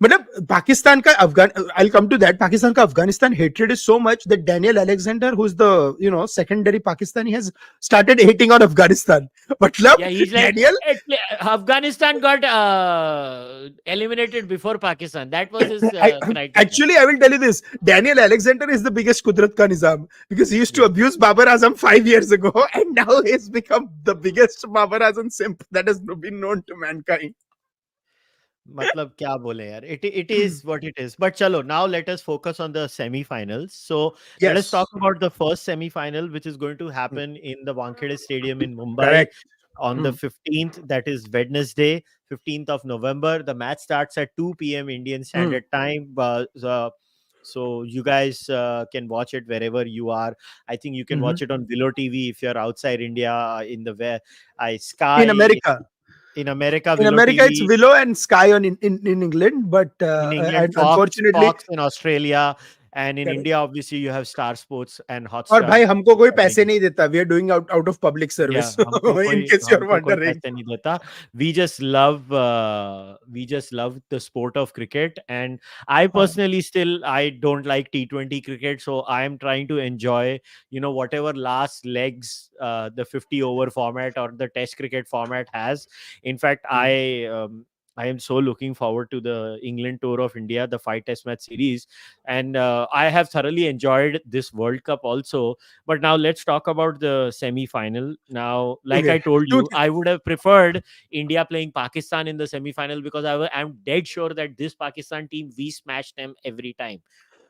मतलब पाकिस्तान का Afghan I'll come to that. Pakistan का Afghanistan hatred is so much that Daniel Alexander, who's the secondary Pakistani, has started hating on Afghanistan. मतलब Yeah, he's like, Daniel Afghanistan got eliminated before Pakistan. That was his I, criteria. actually, I will tell you this. Daniel Alexander is the biggest Kudrat ka Nizam because he used to Yeah. abuse Babar Azam 5 years ago, and now he's become the biggest Babar Azam simp that has been known to mankind. मतलब क्या बोले यार, it is what it is. But chalo, now let us focus on the semi-finals. So let us talk Yes. about the first semi-final, which is going to happen in the Wankhede Stadium in Mumbai Correct. on the 15th. That is Wednesday, 15th of November. The match starts at 2 p.m. Indian Standard Time. So you guys can watch it wherever you are. I think you can watch it on Willow TV if you're outside India. In the where I In Sky America. in America, In Willow America, it's TV. Willow and Sky in England, but In England, and unfortunately, Fox in Australia, and in India, obviously, you have Star Sports and और Hotstar भाई हमको कोई covering पैसे it. नहीं देता. We are doing out of public Yeah, service. In case you're हमको कोई wondering. पैसे नहीं देता. We just love the sport of cricket, and I हाँ. personally still I don't like T20 cricket, so I am trying to enjoy whatever last legs the 50 over format or the Test cricket format has. In fact, I am so looking forward to the England tour of India, the 5 Test match series, and I have thoroughly enjoyed this World Cup also. But now let's talk about the semi-final. Now, like Okay. I told Two you, I would have preferred India playing Pakistan in the semi-final because I'm dead sure that this Pakistan team, we smash them every time.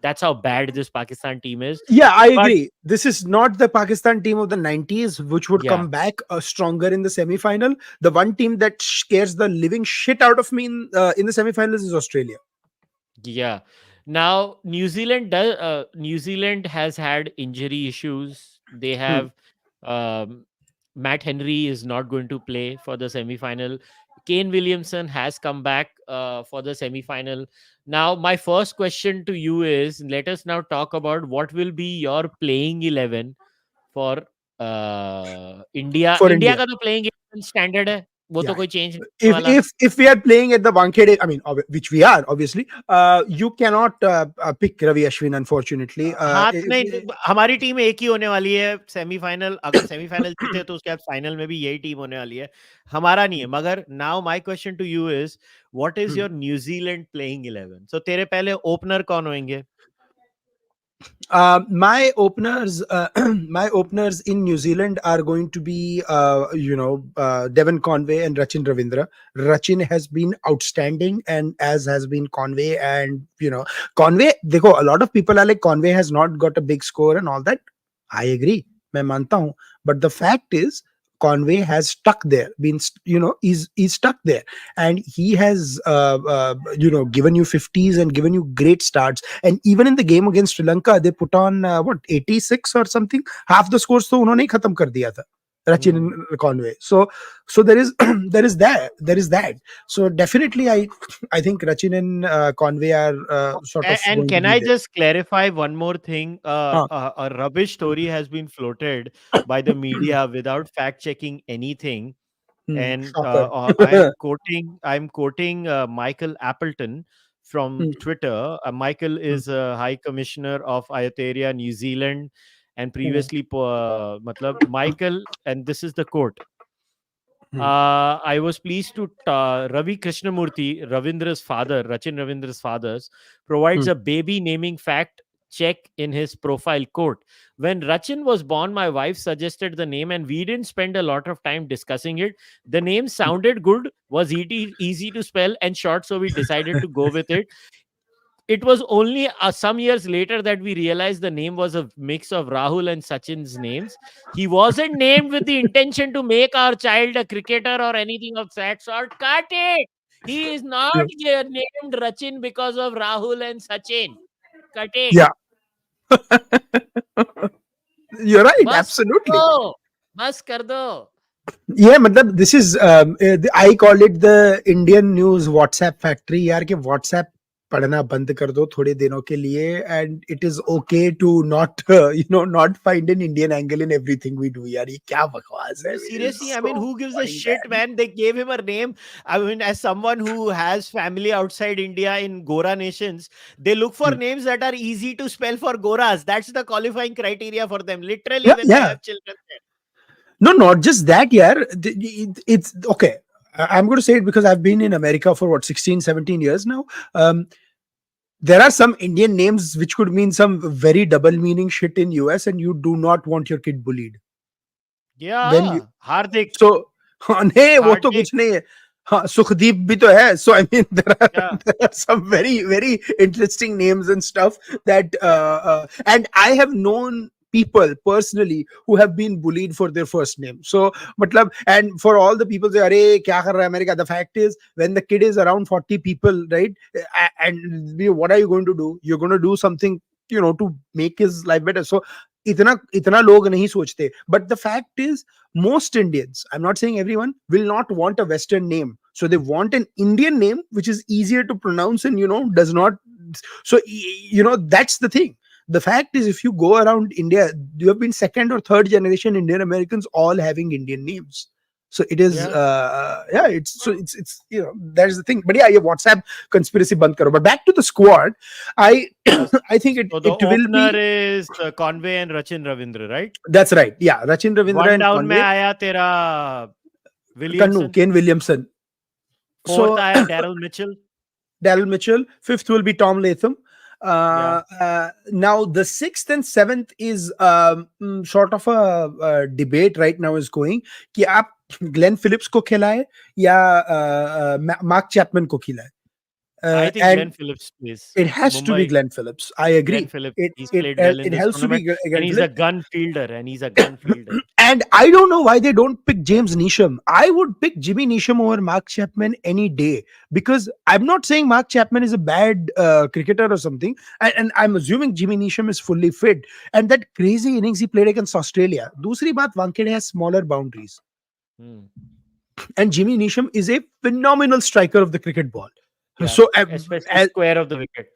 That's how bad this Pakistan team is. Yeah, I But agree. This is not the Pakistan team of the 90s, which would yeah, come back stronger in the semi-final. The one team that scares the living shit out of me in the semi-finals is Australia. yeah. Now New Zealand has had injury issues. They Hmm. have um, Matt Henry is not going to play for the semi-final. Kane Williamson has come back for the semi-final. Now, my first question to you is: let us now talk about what will be your playing 11 for India. For India India. का तो playing 11 standard है, वो तो Yeah. कोई change नहीं होने If वाला. if if we are playing at the Wankhede, I mean, which we are obviously, you cannot pick Ravi Ashwin, unfortunately. हाँ, नहीं, हमारी टीम एक ही होने वाली है सेमीफाइनल। अगर सेमीफाइनल जीते तो उसके बाद फाइनल में भी यही टीम होने वाली है, हमारा नहीं है। मगर now my question to you is what is your न्यूजीलैंड प्लेइंग 11? सो तेरे पहले ओपनर कौन होंगे? My openers, my openers in New Zealand are going to be, Devon Conway and Rachin Ravindra. Rachin has been outstanding, and as has been Conway. And Conway. देखो, a lot of people are like Conway has not got a big score and all that. I agree. मैं मानता हूँ. But the fact is, Conway has stuck there, been he's stuck there, and he has given you 50s and given you great starts. And even in the game against Sri Lanka, they put on what 86 or something. Half the scores तो उन्होंने ही खत्म कर दिया था. Rachin and Conway. So there is there is that. So definitely I think Rachin and Conway are sort of And going to can be I there. just clarify one more thing? हाँ. A rubbish story has been floated by the media without fact checking anything. And Shocker. I'm quoting Michael Appleton from Twitter. Michael is a High Commissioner of Aotearoa, New Zealand, and previously, matlab, Michael, and this is the quote. I was pleased to Ravi Krishnamurthy, Ravindra's father, Rachin Ravindra's father, provides a baby naming fact check in his profile quote. When Rachin was born, my wife suggested the name, and we didn't spend a lot of time discussing it. The name sounded good, was easy to spell and short, so we decided to go with it. It was only some years later that we realized the name was a mix of Rahul and Sachin's names. He wasn't named with the intention to make our child a cricketer or anything of that sort. Cut it. He is not Yeah. named Rachin because of Rahul and Sachin. Cut it. Yeah. You're right. Bas kar Absolutely. do. Bas kar do. Yeah, matlab, this is I call it the Indian news WhatsApp factory. यार कि WhatsApp पढ़ना बंद कर दो थोड़े दिनों के लिए, and it is okay to not not find an Indian angle in everything we do. यार ये क्या बकवास है? No, It is seriously, I mean, so who gives a fucking shit, bad. man? They gave him a name. I mean, as someone who has family outside India in Gora nations, they look for Hmm. names that are easy to spell for Goras. That's the qualifying criteria for them, literally, Yeah, when they yeah. have children there. No, not just that, yaar. It's okay. I'm going to say it because I've been in America for what 16, 17 years now. There are some Indian names which could mean some very double meaning shit in US, and you do not want your kid bullied. When you Yeah, Hardik, so नहीं वो तो Hardik. कुछ नहीं है. हाँ, सुखदीप भी तो है. So I mean Yeah, there are some very very interesting names and stuff that and I have known people personally who have been bullied for their first name. So matlab, and for all the people say अरे क्या कर रहा है America, the fact is when the kid is around 40 people, right, and what are you going to do? You're going to do something to make his life better. So इतना इतना लोग नहीं सोचते. But the fact is most Indians, I'm not saying everyone, will not want a Western name. So they want an Indian name which is easier to pronounce and does not. So that's the thing. The fact is, if you go around India, you have been second or third generation Indian Americans all having Indian names. So it is, yeah. yeah. It's that's the thing. But yeah, WhatsApp conspiracy band karo. But back to the squad, I Yes. I think So the it will opener be. is Conway and Rachin Ravindra, right? That's right. Yeah, Rachin Ravindra One and down में Conway. आया तेरा Kannu, Williamson. Kane Williamson. Fourth So आया Daryl Mitchell. Daryl Mitchell. Fifth will be Tom Latham. Yeah. Now the sixth and seventh is sort of a debate right now is going कि आप Glenn Phillips को खिलाए या Mark Chapman को खिलाए. I think And Glenn Phillips plays. it has to be Mumbai, Glenn Phillips. I Glenn agree. Phillips. It He's it played well in it this has to be tournament, and Glenn he's a Phillips. gun fielder. And he's a gun fielder. And I don't know why they don't pick James Neesham. I would pick Jimmy Neesham over Mark Chapman any day, because I'm not saying Mark Chapman is a bad cricketer or something. And I'm assuming Jimmy Neesham is fully fit. And that crazy innings he played against Australia. Dusri baat, Wankhede has smaller boundaries. Hmm. And Jimmy Neesham is a phenomenal striker of the cricket ball. Yeah, So especially square of the wicket.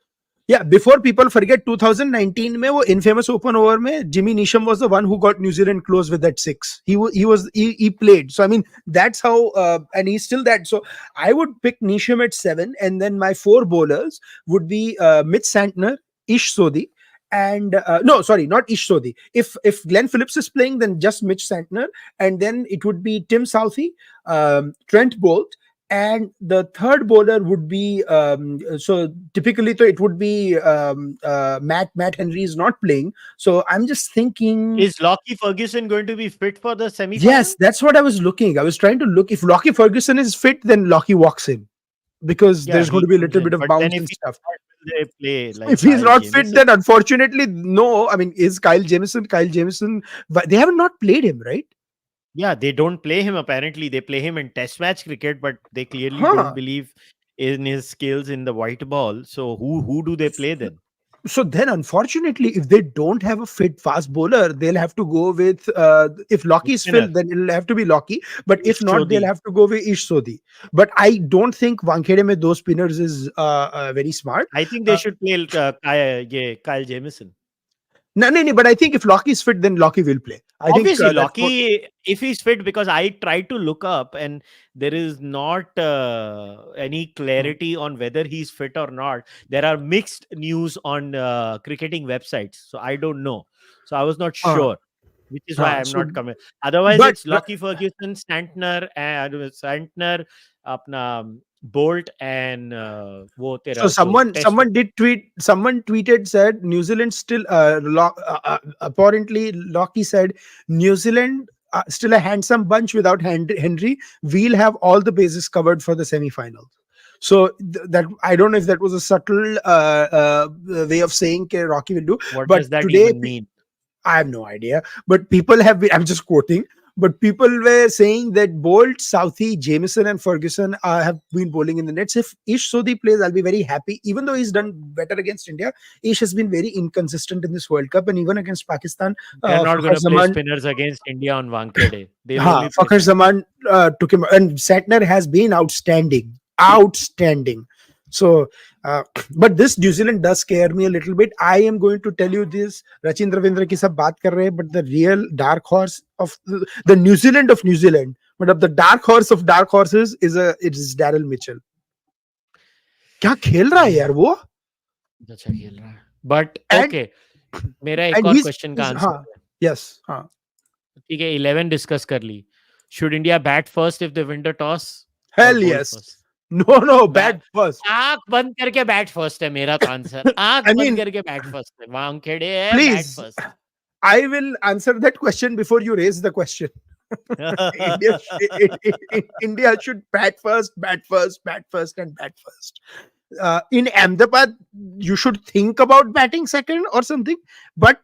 yeah, before people forget 2019 में वो infamous open over में Jimmy Neesham was the one who got New Zealand close with that six. He played. So I mean that's how and he's still that. So I would pick Neesham at 7, and then my 4 bowlers would be Mitch Santner, Ish Sodhi, and no, sorry, not Ish Sodhi. If Glenn Phillips is playing, then just Mitch Santner, and then it would be Tim Southey, Trent Bolt. And the third bowler would be so typically it would be Matt Henry is not playing, so I'm just thinking. Is Lockie Ferguson going to be fit for the semi-final? Yes, that's what I was looking. I was trying to look if Lockie Ferguson is fit, then Lockie walks in, because Yeah, there's going he to be a comes little in. bit of But bounce then if and he's stuff. not, will they play like If he's Kyle not fit, Jamieson? then unfortunately no. I mean, is Kyle Jamieson? But they haven't not played him, right? Yeah, they don't play him apparently. They play him in test match cricket, but they clearly Huh. don't believe in his skills in the white ball. So who do they play then? So then, unfortunately, if they don't have a fit fast bowler, they'll have to go with if Lockie is Spinner. fit, then it'll have to be Lockie. But if Ish not, they'll Sodhi. have to go with Ish Sodhi. But I don't think Wankhede में those spinners is very smart. I think they should play Kyle Jamieson. No, but I think if Lockie is fit, then Lockie will play. I Obviously, think that's what- Lockie, if he's fit, because I tried to look up and there is not any clarity on whether he's fit or not. There are mixed news on cricketing websites, so I don't know. So I was not sure, which is why I'm so not coming. Otherwise, but it's Lockie Ferguson, Santner, अपना bolt and वो So तेरा जो test. someone tweeted said New Zealand still apparently Lockie said New Zealand still a handsome bunch without Henry. We'll have all the bases covered for the semifinals. So that I don't know if that was a subtle way of saying Rocky will do, What but does that today even mean? I have no idea. But people have been, I'm just quoting, but people were saying that Bolt, Southey, Jameson, and Ferguson have been bowling in the nets. If Ish Sodhi plays, I'll be very happy. Even though he's done better against India, Ish has been very inconsistent in this World Cup and even against Pakistan. They're not going Fakhar to play Zaman, spinners against India on Wankhede. They'll ha, only play Fakhar fast. Zaman took him, and Satner has been outstanding. Outstanding. So, but this New Zealand does scare me a little bit. I am going to tell you this. Rachin Ravindra ki sab baat kar rahe hain, but the real dark horse of the New Zealand of New Zealand, but of the dark horse of dark horses is it is Daryl Mitchell. क्या खेल रहा है यार वो? अच्छा खेल रहा है. But And okay, मेरा एक and और क्वेश्चन का आंसर हाँ, है. yes, हाँ. ठीक है, 11 डिस्कस कर ली. Should India bat first if they win the toss? Or Hell bowl yes. first? No, bat first. आंख बंद करके बैट फर्स्ट है मेरा तो आंसर. आंख I बंद mean, करके बैट फर्स्ट है. वांखेड़े है bat please, first. I will answer that question before you raise the question. India, India should bat first, bat first, bat first, and bat first. In Ahmedabad, you should think about batting second or something. But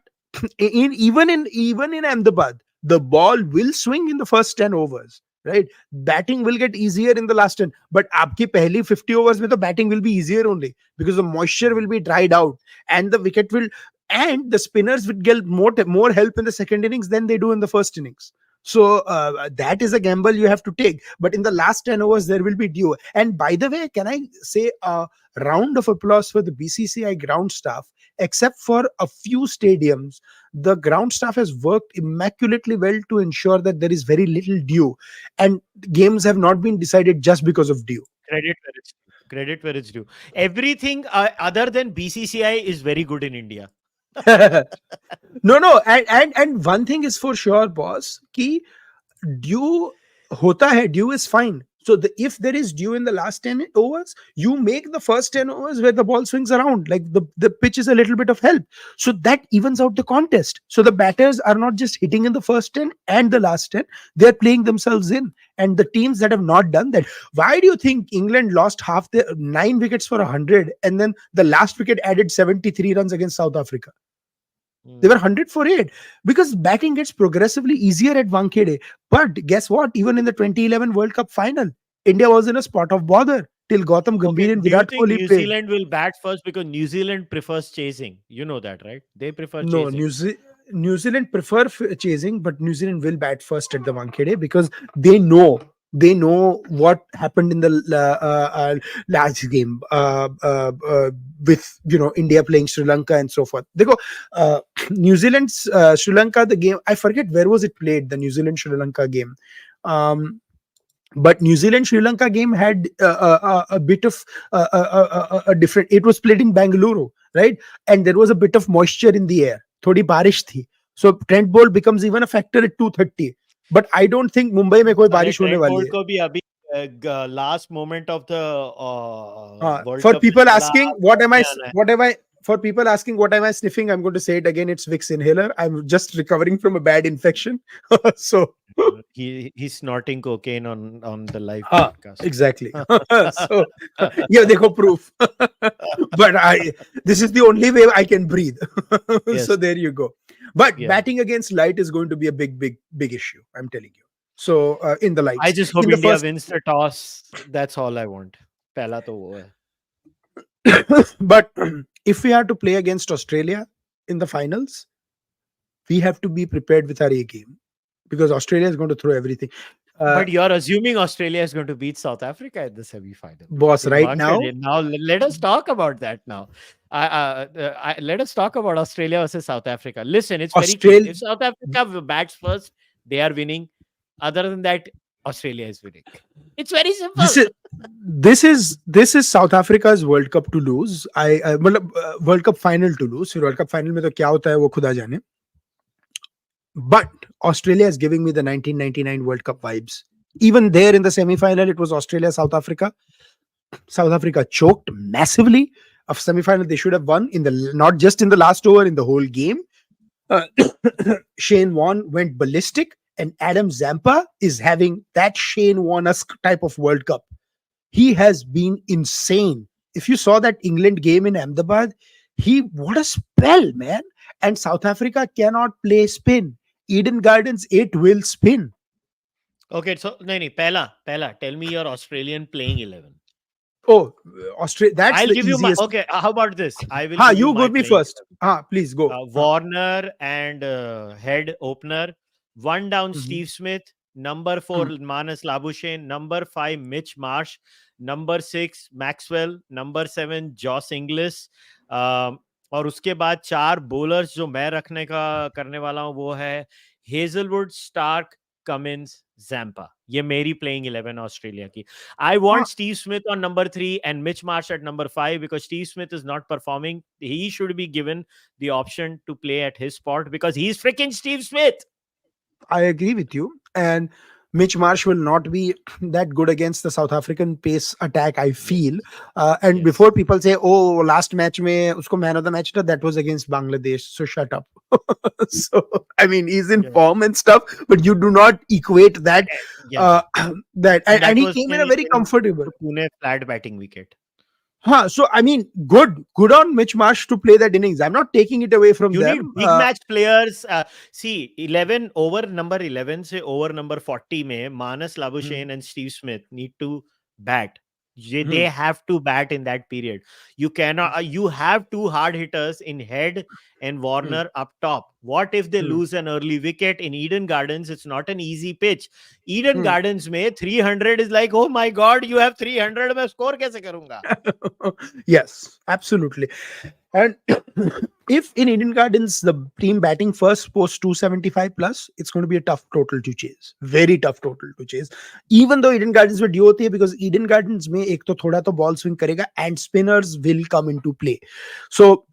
even in Ahmedabad, the ball will swing in the first 10 overs. Right, batting will get easier in the last 10. But आपकी पहली 50 overs में तो batting will be easier only because the moisture will be dried out and the wicket will and the spinners would get more help in the second innings than they do in the first innings. So that is a gamble you have to take. But in the last 10 overs, there will be dew. And by the way, can I say a round of applause for the BCCI ground staff? Except for a few stadiums, the ground staff has worked immaculately well to ensure that there is very little dew. And games have not been decided just because of dew. Credit where it's due. Credit where it's due. Everything other than BCCI is very good in India. No, and one thing is for sure, boss, कि dew hota hai, dew is fine. So if there is dew in the last 10 overs, you make the first 10 overs where the ball swings around, like the pitch is a little bit of help. So that evens out the contest. So the batters are not just hitting in the first 10 and the last 10, they're playing themselves in. And the teams that have not done that, why do you think England lost half the 9 wickets for 100 and then the last wicket added 73 runs against South Africa? They were 100 for 8 because batting gets progressively easier at Wankhede. But guess what? Even in the 2011 World Cup final, India was in a spot of bother till Gautam Gambhir Okay, and do you Virat think Kohli New played. Zealand will bat first because New Zealand prefers chasing? You know that, right? They prefer No, chasing. New Zealand prefer chasing, but New Zealand will bat first at the Wankhede because they know what happened in the last game with India playing Sri Lanka and so forth. They go New Zealand Sri Lanka, the game, I forget where was it played, the New Zealand Sri Lanka game. But New Zealand Sri Lanka game had a bit of a different. It was played in Bangalore, right? And there was a bit of moisture in the air. थोड़ी बारिश थी. So Trent Bolt becomes even a factor at 230. But I don't think Mumbai में कोई अरे बारिश होने Trent वाली bolt है. को भी अभी last moment of the world For cup में people बोला asking अब नहीं आना है. for people asking what am I sniffing, I'm going to say it again. It's Vicks inhaler. I'm just recovering from a bad infection. So He's snorting cocaine on the live हाँ, podcast. exactly. So yeah, देखो proof. But this is the only way I can breathe. Yes. So there you go. But Yeah. batting against light is going to be a big issue. I'm telling you. So in the lights, I just hope in the India first, wins the toss. That's all I want. पहला तो वो है. but if we are to play against Australia in the finals, we have to be prepared with our A game because Australia is going to throw everything. But you're assuming Australia is going to beat South Africa at the semi-final. Boss, In right now, Wankhede. Now let us talk about that now. Let us talk about Australia versus South Africa. Listen, it's very clear. If South Africa bats first, they are winning. Other than that, Australia is winning. It's very simple. this is South Africa's World Cup to lose. मतलब World Cup final to lose. फिर World Cup final में तो क्या होता है वो खुदा जाने. But Australia is giving me the 1999 World Cup vibes. Even there in the semi-final, it was Australia, South Africa. South Africa choked massively. Of semi-final, they should have won in the not just in the last over, in the whole game. Uh, Shane Warne went ballistic, and Adam Zampa is having that Shane Warne-esque type of World Cup. He has been insane. If you saw that England game in Ahmedabad, he what a spell, man. And South Africa cannot play spin. Eden Gardens, it will spin. Okay, so nahi, pehla, tell me your Australian playing 11. Oh, Australia, that's I'll the give you my easiest. okay. How about this? I will Ha, give you you my go me playing first. Please go. 11. Warner and head opener. One down, Mhm. Steve Smith. Number 4, Mm. Manas Labuschagne. Number 5, Mitch Marsh. Number 6, Maxwell. Number 7, Joss Inglis. और उसके बाद 4 bowlers जो मैं रखने का करने वाला हूँ वो है हेजलवुड, स्टार्क, कमिंस, जैम्पा. ये मेरी प्लेइंग 11 ऑस्ट्रेलिया की. I Ah, want Steve Smith on number 3 and Mitch Marsh at number 5 because Steve Smith is not performing. He should be given the option to play at his spot because he's freaking Steve Smith. I agree with you. And Mitch Marsh will not be that good against the South African pace attack, I feel. Yes. And Yes. before people say, oh, last match mein usko man of the match tha, that was against Bangladesh. So shut up. So, I mean, he's in Yeah. form and stuff, but you do not equate that. Yeah. That And that and he was came in a very comfortable. the Pune flat batting wicket. Huh, so I mean, good on Mitch Marsh to play that innings. I'm not taking it away from You need them. big match players. See, 11 over number 11 से over number 40 में Manas Hmm, Labuschagne and Steve Smith need to bat. They hmm, have to bat in that period. You cannot. You have 2 hard hitters in Head and hmm, Warner up top. What if they hmm, lose an early wicket in Eden Gardens? It's not an easy pitch. Eden hmm. Gardens में 300 is like, oh my god, you have 300. मैं score कैसे करूँगा? Yes, absolutely. And if in Indian Gardens the team batting first post 275 plus, it's going to be a tough total to chase. Very tough total to chase. Even though Eden Gardens में due होती है because Eden Gardens में एक तो थोड़ा तो ball swing करेगा and spinners will come into play. So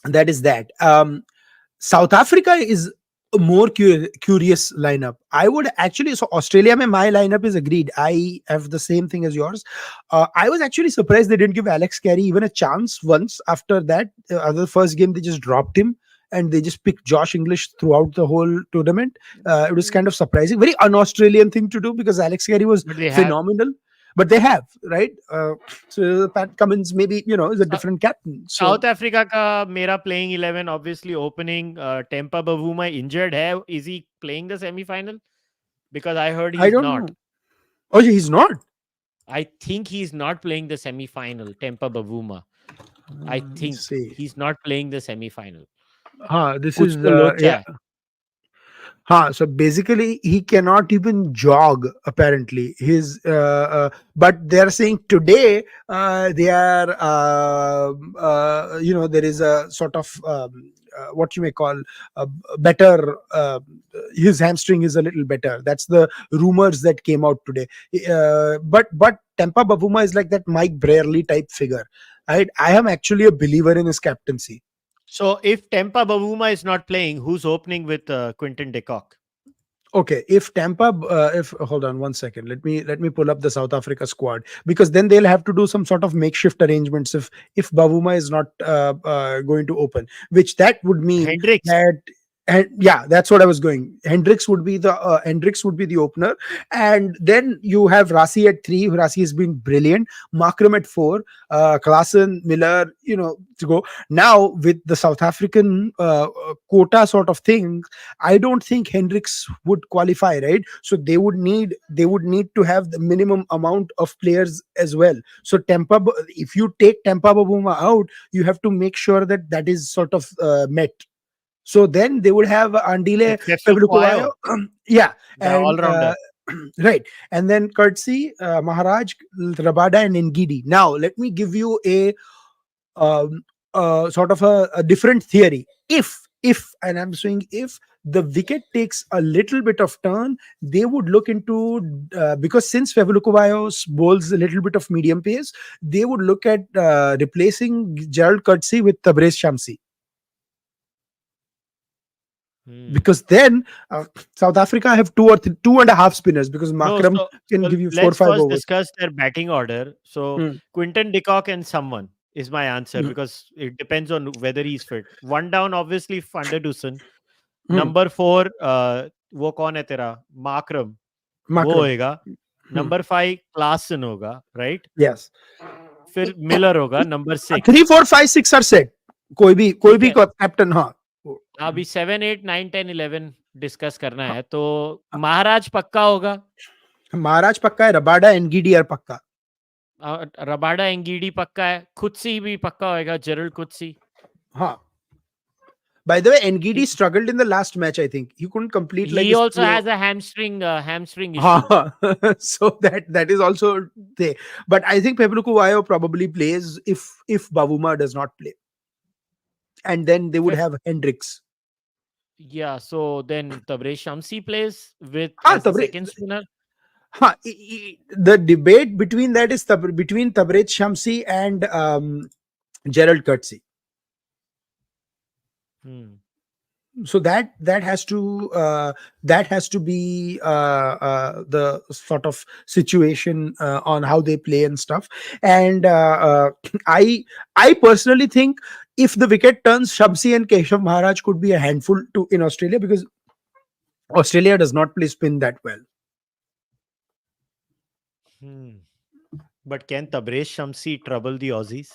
that is that. South Africa is a more curious lineup. I would actually, so Australia, mein my lineup is agreed. I have the same thing as yours. I was actually surprised they didn't give Alex Carey even a chance once after that. The first game, they just dropped him and they just picked Josh English throughout the whole tournament. It was kind of surprising. Very un Australian thing to do because Alex Carey was But they have. phenomenal. But they have, right? So Pat Cummins maybe, is a different captain. So South Africa का मेरा playing 11 obviously opening Temba Bavuma injured है. Is he playing the semifinal? Because I heard he I is don't not. know. Oh, he's not. I think he's not playing the semi-final. Tempa Bavuma. I Let me think see. he's not playing the semi-final. This कुछ is तो लोचा yeah. है. So basically, he cannot even jog. Apparently, his but they are saying today they are there is a sort of what you may call a better. His hamstring is a little better. That's the rumors that came out today. But Tempa Bavuma is like that Mike Brierley type figure. I am actually a believer in his captaincy. So if Tempa Bavuma is not playing, who's opening with Quinton de Kock? Okay, if Tampa, if hold on one second, let me pull up the South Africa squad because then they'll have to do some sort of makeshift arrangements if Bavuma is not going to open, which that would mean Hendricks. that. And yeah, that's what I was going. Hendricks would be the opener, and then you have Rasi at 3. Rasi has been brilliant. Markram at 4. Klaasen, Miller, to go now with the South African quota sort of thing. I don't think Hendricks would qualify, right? So they would need to have the minimum amount of players as well. So if you take Tempa Bavuma out, you have to make sure that that is sort of met. So then they would have Andile Fevlukovayo, yeah, the and all-rounder. right, and then Kurtzi, Maharaj, Rabada, and Ngidi. Now let me give you a sort of a different theory. If and I'm saying if the wicket takes a little bit of turn, they would look into because since Fevlukovayo bowls a little bit of medium pace, they would look at replacing Gerald Kurtzi with Tabrez Shamsi. Hmm. because then South Africa have two and a half spinners because No, Makram can so give you four let's five first overs. discuss their batting order. So Hmm. Quinton de Kock and someone is my answer Hmm. because it depends on whether he's fit. One down, obviously, Van der Dussen. Hmm. Number 4 वो कौन है तेरा माकरम वो Makram. होएगा Hmm. Number 5 Klaasen होगा right Yes. फिर Miller होगा number 6 3 4 5 6 are set. कोई ठीक भी है कैप्टन, हाँ. अभी 7 8 9 10 11 डिस्कस करना है तो महाराज पक्का होगा महाराज पक्का है, रबाडा एनगीडीआर पक्का. रबाडा एंगीडी पक्का है खुदसी भी पक्का होएगा जेरल्ड खुदसी हाँ. By the way, NGD ठीक struggled in the last match. I think he couldn't complete like he his also three. has a hamstring issue हाँ. So that is also there. But I think Pepluku Vayo probably plays if Bavuma does not play, and then they would फिर have Hendricks. yeah so then Tabraiz Shamsi plays with हाँ, as the second spinner हाँ, the debate between that is between Tabraiz Shamsi and Gerald Coetzee. hmm. So that has to be the sort of situation on how they play and stuff. And I personally think if the wicket turns, Shamsi and Keshav Maharaj could be a handful to in Australia because Australia does not play spin that well. Hmm. But can Tabraiz Shamsi trouble the Aussies?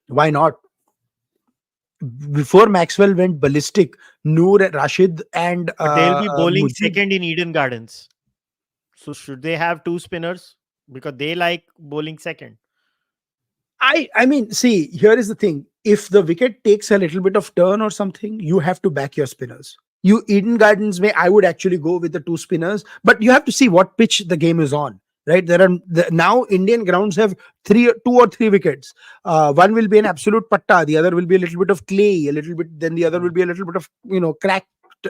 Why not? Before Maxwell went ballistic, Noor, Rashid, and But they'll be bowling Mujib. second in Eden Gardens. So should they have two spinners? Because they like bowling second. I mean, see, here is the thing. If the wicket takes a little bit of turn or something, you have to back your spinners. You Eden Gardens may I would actually go with the two spinners, but you have to see what pitch the game is on. Right, now Indian grounds have two or three wickets. One will be an absolute patta, the other will be a little bit of clay, a little bit. Then the other will be a little bit of cracked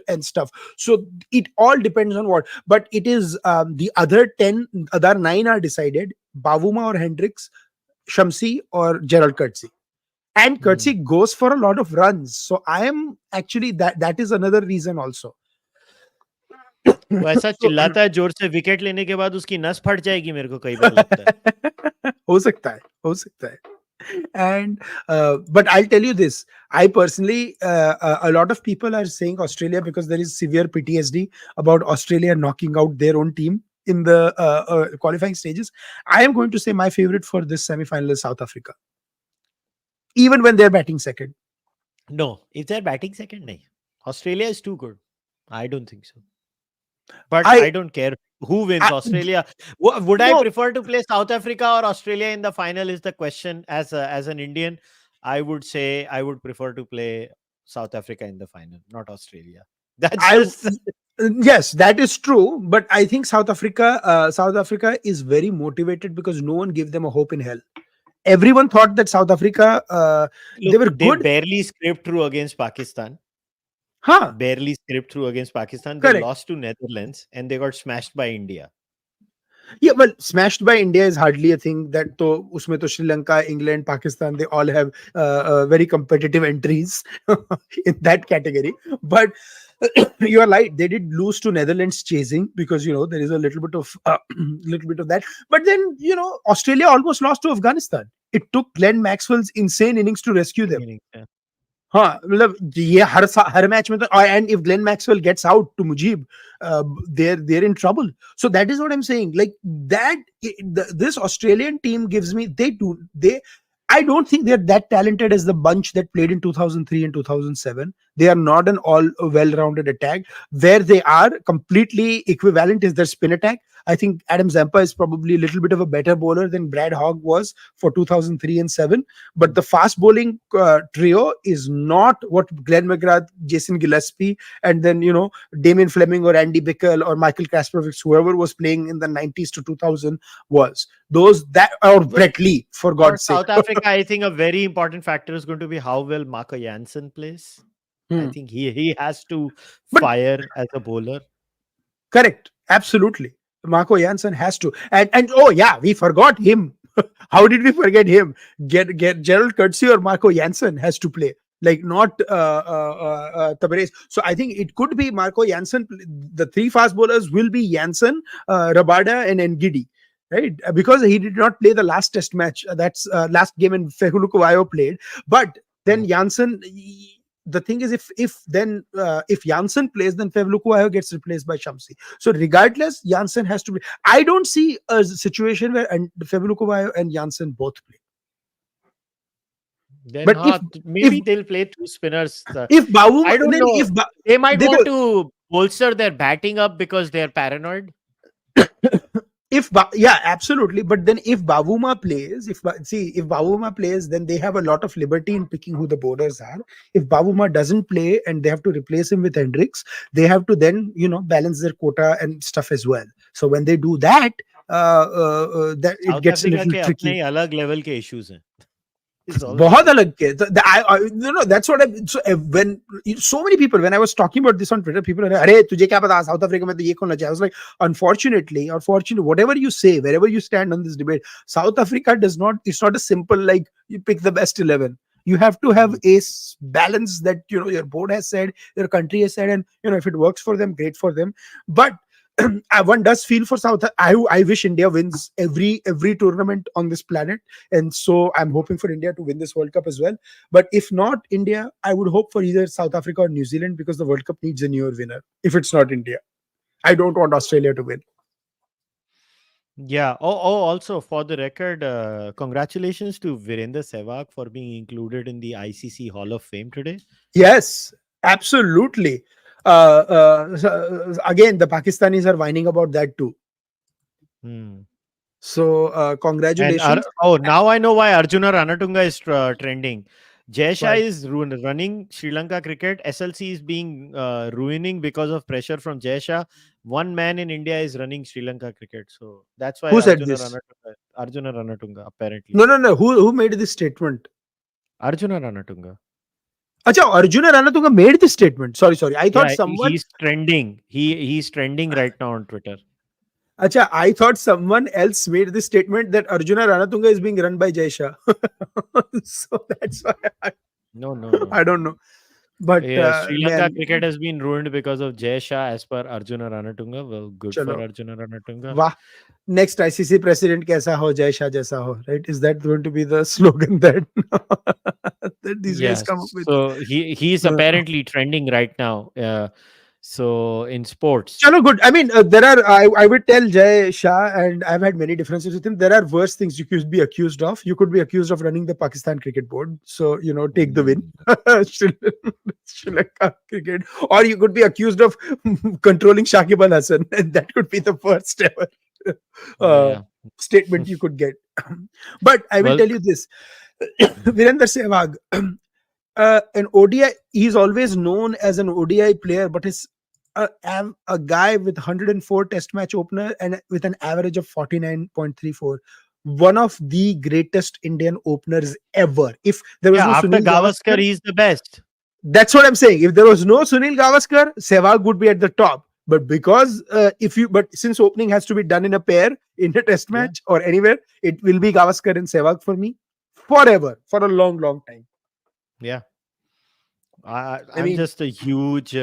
and stuff. So it all depends on what. But it is the other 9 are decided. Bavuma or Hendricks, Shamsi or Gerald Coetzee. And Coetzee goes for a lot of runs. So I am actually that is another reason also. वो ऐसा चिल्लाता है जोर से wicket लेने के बाद उसकी नस फट जाएगी मेरे को कई बार लगता है हो सकता है. And but I'll tell you this, I personally a lot of people are saying Australia because there is severe PTSD about Australia knocking out their own team in the qualifying stages. I am going to say my favorite for this semi-final is South Africa, even when they're batting second. No, if they're batting second, nahi. Australia is too good. I don't think so. But I don't care who wins. Australia. Would I prefer to play South Africa or Australia in the final is the question. As an Indian, I would say I would prefer to play South Africa in the final, not Australia. That's just... Yes, that is true. But I think South Africa is very motivated because no one gave them a hope in hell. Everyone thought that South Africa they were good. They barely scraped through against Pakistan. Barely scraped through against Pakistan. They lost to Netherlands and they got smashed by India. Yeah, well, smashed by India is hardly a thing. That to usme to Sri Lanka, England, Pakistan, they all have very competitive entries in that category. But you are right, they did lose to Netherlands chasing because there is a little bit of that. But then Australia almost lost to Afghanistan. It took Glenn Maxwell's insane innings to rescue them. हाँ मतलब ये हर match में तो and if Glenn Maxwell gets out to Mujib they're in trouble. So that is what I'm saying, like that this Australian team gives me I don't think they're that talented as the bunch that played in 2003 and 2007. They are not an all well-rounded attack. Where they are completely equivalent is their spin attack. I think Adam Zampa is probably a little bit of a better bowler than Brad Hogg was for 2003 and 7. But the fast bowling trio is not what Glenn McGrath, Jason Gillespie, and then, Damien Fleming or Andy Bickle or Michael Kasparovic, whoever was playing in the 90s to 2000 was. Or Brett Lee, for God's sake. South Africa, I think a very important factor is going to be how well Marco Jansen plays. I think he has to fire as a bowler. Correct. Absolutely. Marco Jansen has to. And oh yeah, we forgot him. How did we forget him? Get Gerald Coetzee or Marco Jansen has to play. like not Tabarez. So I think it could be Marco Janssen. The three fast bowlers will be Janssen, Rabada, and Ngidi. Right, because he did not play the last test match. That's last game in Fehulukuwayo played. But then Janssen, the thing is, if Janssen plays, then Fehulukuwayo gets replaced by Shamsi. So regardless, Janssen has to be. I don't see a situation where Fehulukuwayo and Janssen both play. Then But maybe if they'll play two spinners. if Babu, I don't then know. if They might they want will, to bolster their batting up because they're paranoid. yeah, absolutely. But then if Bavuma plays, if Bavuma plays, then they have a lot of liberty in picking who the bowlers are. If Bavuma doesn't play and they have to replace him with Hendricks, they have to then balance their quota and stuff as well. So when they do that, that it South gets a Africa little के अपने tricky. ही अलग level के issues हैं. It's all I'm बहुत saying. अलग के that's what when so many people, when I was talking about this on Twitter, people are like, अरे तुझे क्या पता South Africa में तो ये खोलना चाहिए. I was like, unfortunately, whatever you say, wherever you stand on this debate, South Africa does not. It's not a simple like you pick the best 11. You have to have a balance that your board has said, your country has said, and if it works for them, great for them. But one does feel for South. I wish India wins every tournament on this planet, and so I'm hoping for India to win this World Cup as well. But if not India, I would hope for either South Africa or New Zealand, because the World Cup needs a newer winner. If it's not India, I don't want Australia to win. Yeah. Also for the record, congratulations to Virender Sehwag for being included in the ICC Hall of Fame today. Yes, absolutely. Again, the Pakistanis are whining about that too. Hmm. So And congratulations. now I know why Arjuna Ranatunga is trending. Jay Shah Why? is running Sri Lanka cricket. SLC is being ruining because of pressure from Jay Shah. One man in India is running Sri Lanka cricket. So that's why Who said this? Arjuna Ranatunga apparently. No. Who made this statement? Arjuna Ranatunga. Acha, Arjuna Ranatunga made this statement. Sorry. I thought Yeah, someone. he's trending. He's trending right now on Twitter. Acha, I thought someone else made this statement that Arjuna Ranatunga is being run by Jay Shah. So that's why No. I don't know. But Yeah, Sri Lanka man, cricket has been ruined because of Jay Shah, as per Arjuna Ranatunga. Well, good for chalo. Arjuna Ranatunga. Wah. Next ICC president kaisa ho, Jay Shah jaisa ho, right? Is that going to be the slogan that, that these guys Yes. come up with? So he's Uh, apparently trending right now. So in sports. Chalo, good. I mean, there are. I would tell Jay Shah, and I've had many differences with him. There are worse things you could be accused of. You could be accused of running the Pakistan cricket board. So take the win. Sri Lanka cricket, or you could be accused of controlling Shakib Al Hassan, and that could be the worst ever uh, Yeah. statement you could get. But I will Well, tell you this: Virender Sehwag, an ODI. He's always known as an ODI player, but his a guy with 104 test match opener and with an average of 49.34. One of the greatest Indian openers ever. If there was yeah, no after Sunil Gavaskar, Gavaskar, he's the best. that's what I'm saying. If there was no Sunil Gavaskar, Sehwag would be at the top. But because since opening has to be done in a pair in a test Yeah. match or anywhere, it will be Gavaskar and Sehwag for me forever, for a long, long time. Yeah. I I'm mean, just a huge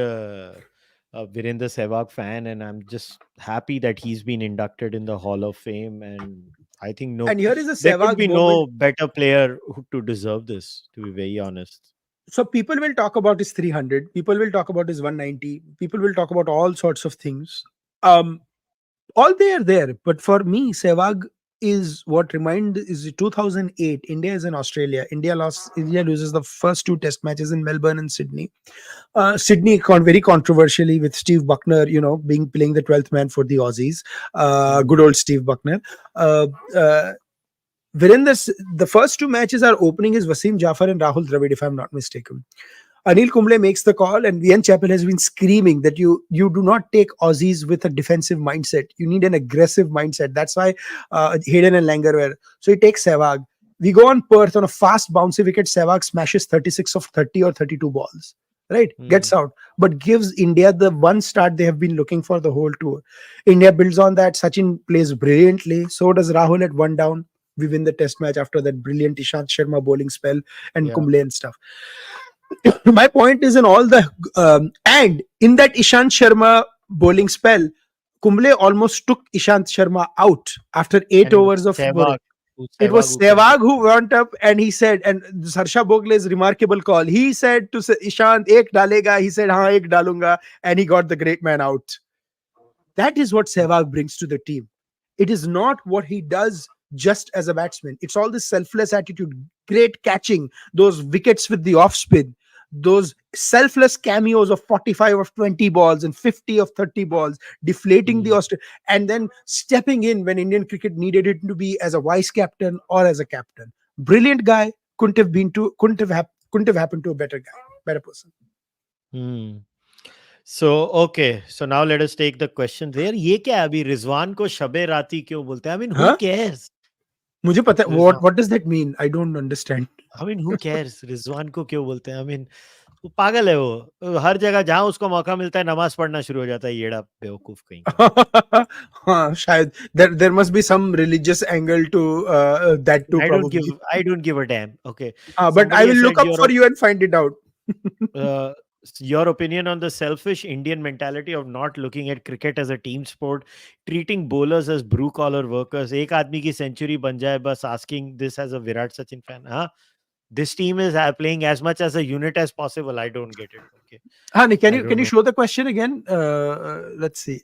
Virender Sehwag fan, and I'm just happy that he's been inducted in the Hall of Fame. And I think and here is a there could Sehwag be moment. no better player to deserve this, to be very honest. So people will talk about his 300, people will talk about his 190, people will talk about all sorts of things. All they are there, but for me, Sehwag is what remind is 2008. India is in Australia. India loses the first two test matches in Melbourne and Sydney. Sydney very controversially with Steve Buckner, being playing the 12th man for the Aussies. Good old Steve Buckner. The first two matches are opening is Wasim Jafar and Rahul Dravid, if I'm not mistaken. Anil Kumble makes the call, and Vian Chappell has been screaming that you do not take Aussies with a defensive mindset. You need an aggressive mindset. That's why Hayden and Langer were. So he takes Sehwag. We go on Perth on a fast bouncy wicket. Sehwag smashes 36 of 30 or 32 balls. Right? Gets out, but gives India the one start they have been looking for the whole tour. India builds on that. Sachin plays brilliantly. So does Rahul at one down. We win the test match after that brilliant Ishant Sharma bowling spell and Yeah. Kumble and stuff. My point is in all the and in that Ishant Sharma bowling spell, Kumble almost took Ishant Sharma out after 8 overs of bowling. It was Sehwag who came to Sehwag who went up and he said, and Harsha Bogle's remarkable call. He said to Ishant, "Ek dalega." He said, "Haan, ek dalunga," and he got the great man out. That is what Sehwag brings to the team. It is not what he does just as a batsman. It's all this selfless attitude, great catching, those wickets with the off spin, those selfless cameos of 45 of 20 balls and 50 of 30 balls, deflating the Mm. Australia, and then stepping in when Indian cricket needed it to be as a vice captain or as a captain. Brilliant guy. Couldn't have happened to a better guy, better person. Hmm. So okay, so now let us take the question there. ये क्या है अभी रिजवान को शबे राती क्यों बोलते हैं? I mean, who Huh? cares? मुझे पता है Rizwan, what does that mean? I don't understand. I mean, who cares? Rizwan को क्यों बोलते हैं? I mean, वो पागल है वो। हर जगह जहाँ उसको मौका मिलता है नमाज पढ़ना शुरू हो जाता है। येड़ा बेवकूफ कहीं का। हाँ, शायद there must be some religious angle to that too probably. I don't give a damn. Okay, But I somebody will has said look up for you and find it out. uh, your opinion on the selfish Indian mentality of not looking at cricket as a team sport, treating bowlers as blue collar workers. एक आदमी की century बन जाए बस, asking this as a Virat Sachin fan. Huh? This team is playing as much as a unit as possible. I don't get it. Okay, Hani, can I you don't know. show the question again? Let's see.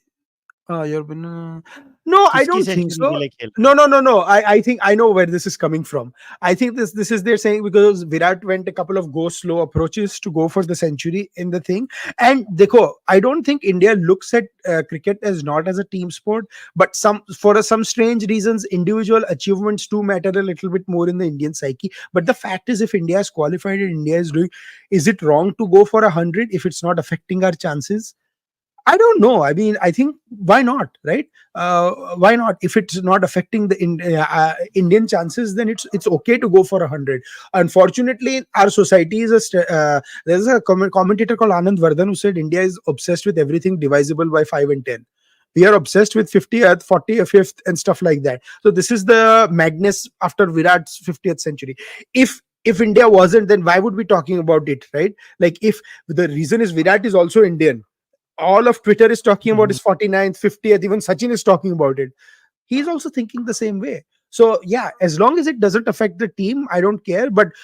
No, I किसकी don't think century के so. लिए खेल रहे No, हैं? no, no, no. I think I know where this is coming from. I think this is they're saying because Virat went a couple of go slow approaches to go for the century in the thing. And dekho, I don't think India looks at cricket as not as a team sport, but some strange reasons, individual achievements do matter a little bit more in the Indian psyche. But the fact is, if India is qualified and India is doing, is it wrong to go for 100 if it's not affecting our chances? I don't know. I mean, I think why not, right? Why not? If it's not affecting the Indian chances, then it's okay to go for 100. Unfortunately, our society is there's a commentator called Anand Vardhan who said India is obsessed with everything divisible by 5 and 10. We are obsessed with 50th, 45th, and stuff like that. So this is the madness after Virat's 50th century. If India wasn't, then why would we be talking about it, right? Like if the reason is Virat is also Indian, all of Twitter is talking about Mhm. his 49th, 50th, even Sachin is talking about it. He's also thinking the same way. So yeah, as long as it doesn't affect the team, I don't care. But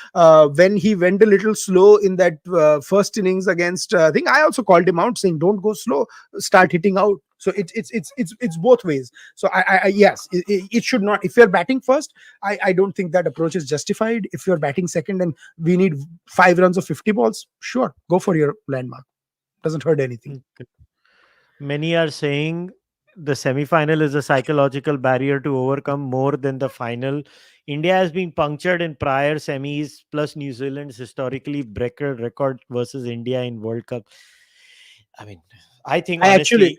when he went a little slow in that first innings against, I think I also called him out saying, "Don't go slow, start hitting out." So it's both ways. So yes, it should not. If you're batting first, I don't think that approach is justified. If you're batting second and we need 5 runs of 50 balls, sure, go for your landmark. Doesn't hurt anything. Okay. Many are saying the semi-final is a psychological barrier to overcome more than the final. India has been punctured in prior semis, plus New Zealand's historically breaker record versus India in World Cup. I mean, I think I actually, honestly,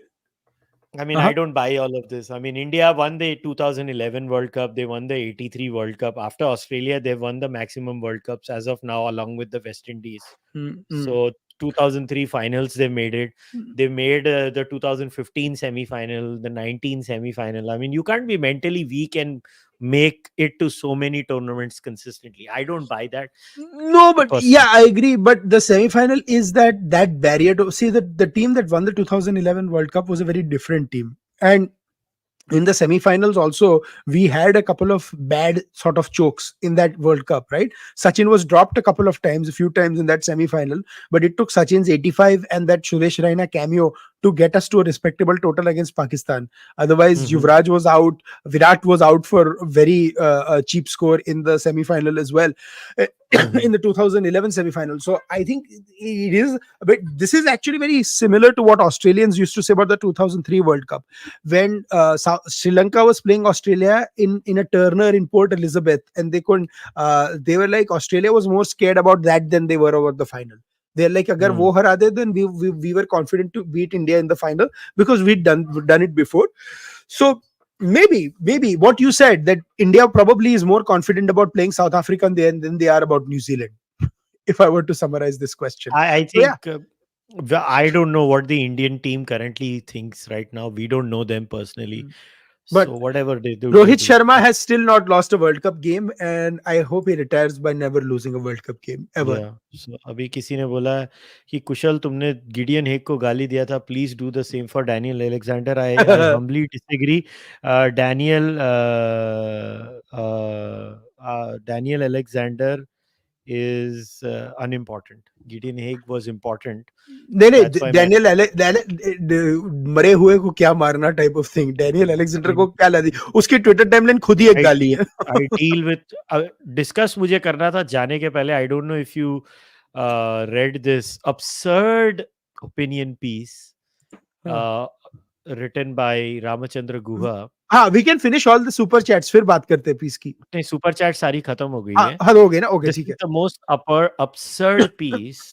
I mean, uh-huh. I don't buy all of this. I mean, India won the 2011 World Cup. They won the 83 World Cup. After Australia, they've won the maximum World Cups as of now, along with the West Indies. Mm, mm, So 2003 finals, they made it. mm. They made the 2015 semi-final, the 19 semi-final. I mean, you can't be mentally weak and make it to so many tournaments consistently. I don't buy that No, but yeah, personally. I agree. But the semi-final is that barrier to see that the team that won the 2011 World Cup was a very different team, and in the semifinals also we had a couple of bad sort of chokes in that World Cup, right? Sachin was dropped a couple of times, a few times in that semifinal, but it took Sachin's 85 and that Suresh Raina cameo to get us to a respectable total against Pakistan. Otherwise Mhm. Yuvraj was out, Virat was out for a very cheap score in the semifinal as well. Uh, Mhm. in the 2011 semifinal. So I think it is a bit, this is actually very similar to what Australians used to say about the 2003 World Cup when Sri Lanka was playing Australia in a Turner in Port Elizabeth, and they were like Australia was more scared about that than they were about the final. They're like, agar Mhm. wo hara de, then we were confident to beat India in the final because we'd done it before. So maybe what you said, that India probably is more confident about playing South Africa than they are about New Zealand. If I were to summarize this question, I so yeah. think I don't know what the Indian team currently thinks right now. We don't know them personally. But So whatever they do, they Rohit do. Sharma has still not lost a World Cup game, and I hope he retires by never losing a World Cup game ever. या सो अभी किसी ने बोला है कि कुशल तुमने Gideon Hague को गाली दिया था, please do the same for Daniel Alexander. I humbly disagree. Daniel Daniel Alexander is unimportant. Gideon Haig was important. नहीं नहीं, That's why मैं मरे हुए को क्या मारना type of thing, Daniel Alexander I को क्या ला दी, उसकी ट्विटर टाइमलाइन खुद ही एक I गाली है. I deal with discuss मुझे करना था जाने के पहले. I don't know if you read this absurd opinion piece हाँ uh, written by Ramachandra Guha. हाँ, we can finish all the super chats, फिर बात करते हैं पीस की. नहीं, सुपर चैट सारी खत्म हो गई हाँ है. हद हो गई ना, ओके This ठीक is है. the most absurd piece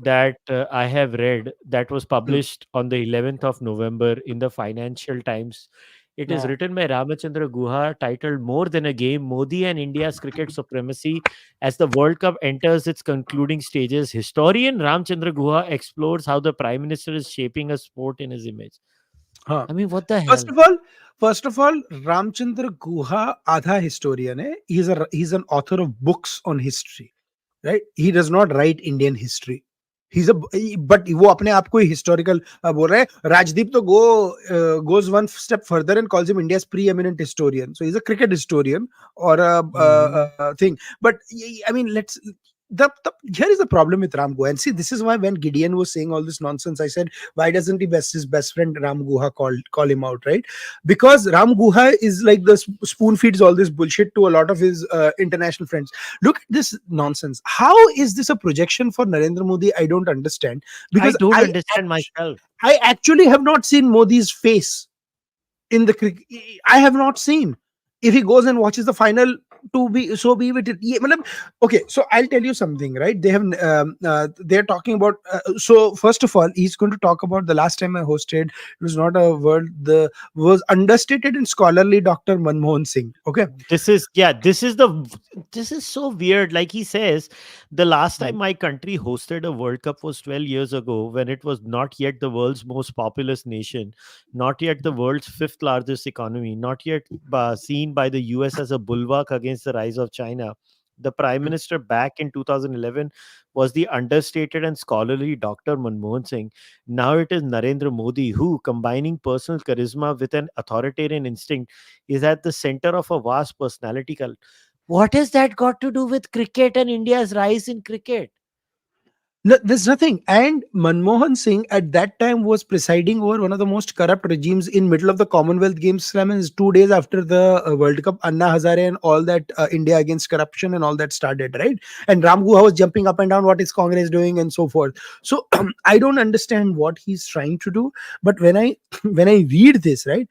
that I have read that was published on the 11th of November in the Financial Times. It is हाँ written by Ramachandra Guha, titled More Than a Game, Modi and India's Cricket Supremacy as the World Cup enters its concluding stages. Historian Ramachandra Guha explores how the Prime Minister is shaping a sport in his image. हाँ. I mean, what the first hell? Of all first of all Ramachandra Guha आधा historian है. He is an author of books on history, right. He does not write Indian history. He's a but वो अपने आप को ही historical बोल रहा है. राजदीप तो goes one step further and calls him India's preeminent historian. So he's a cricket historian or Mhm. a thing. But I mean, the here is the problem with Ram Guha. And see, this is why when Gideon was saying all this nonsense, I said, why doesn't his best friend Ram Guha call him out, right? Because Ram Guha is like the spoon feeds all this bullshit to a lot of his international friends. Look at this nonsense. How is this a projection for Narendra Modi? I don't understand, I because don't understand myself. I actually have not seen Modi's face in the cricket. I have not seen. If he goes and watches the final, to be so be with it. Okay, so I'll tell you something, right? They're talking about. So first of all, he's going to talk about the last time I hosted. It was not a word. The was understated and scholarly Dr. Manmohan Singh. Okay. This is this is so weird. Like he says, the last time my country hosted a World Cup was 12 years ago, when it was not yet the world's most populous nation, not yet the world's fifth largest economy, not yet seen by the US as a bulwark against the rise of China. The prime minister back in 2011 was the understated and scholarly Dr. Manmohan Singh. Now it is Narendra Modi, who, combining personal charisma with an authoritarian instinct, is at the center of a vast personality cult. What has that got to do with cricket and India's rise in cricket? No, there's nothing. And Manmohan Singh at that time was presiding over one of the most corrupt regimes in middle of the Commonwealth Games. 2 days after the World Cup, Anna Hazare and all that, India against corruption and all that started, right? And Ram Guha was jumping up and down, what is Congress doing and so forth. So I don't understand what he's trying to do. But when I when I read this, right,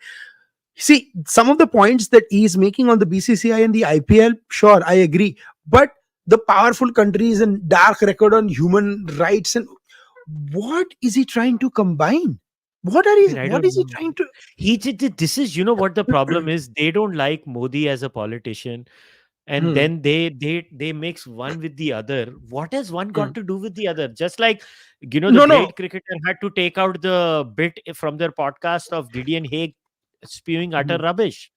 see, some of the points that he's making on the BCCI and the IPL, sure, I agree. But the powerful countries and dark record on human rights, and what is he trying to combine? I mean, I What don't is he know. trying to? This is, what the problem is. They don't like Modi as a politician, and Hmm. then they mix one with the other. What has one Hmm. got to do with the other? Just like, the No, no. great cricketer had to take out the bit from their podcast of Gideon Haig spewing utter Hmm. rubbish.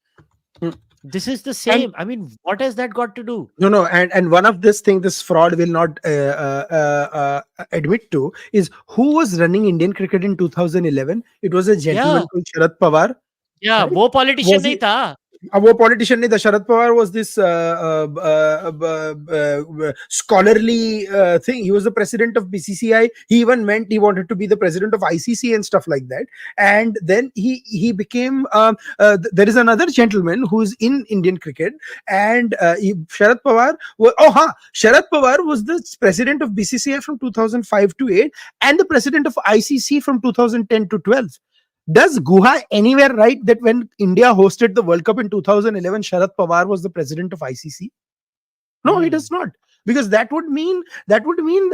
Hmm. This is the And same. I mean, what has that got to do? no, and one of this fraud will not admit to is who was running Indian cricket in 2011. It was a Yeah, gentleman called Sharad Pawar, yeah, right? वो politician Was नहीं he? था. अब वो politician नहीं था. Sharad Pawar was this scholarly thing. He was the president of BCCI. He even meant he wanted to be the president of ICC and stuff like that. And then he became. There is another gentleman who is in Indian cricket, and Sharad Pawar. Sharad Pawar was the president of BCCI from 2005 to 8, and the president of ICC from 2010 to 12. Does Guha anywhere write that when India hosted the World Cup in 2011, Sharad Pawar was the president of ICC? No, he does Hmm. not, because that would mean admitting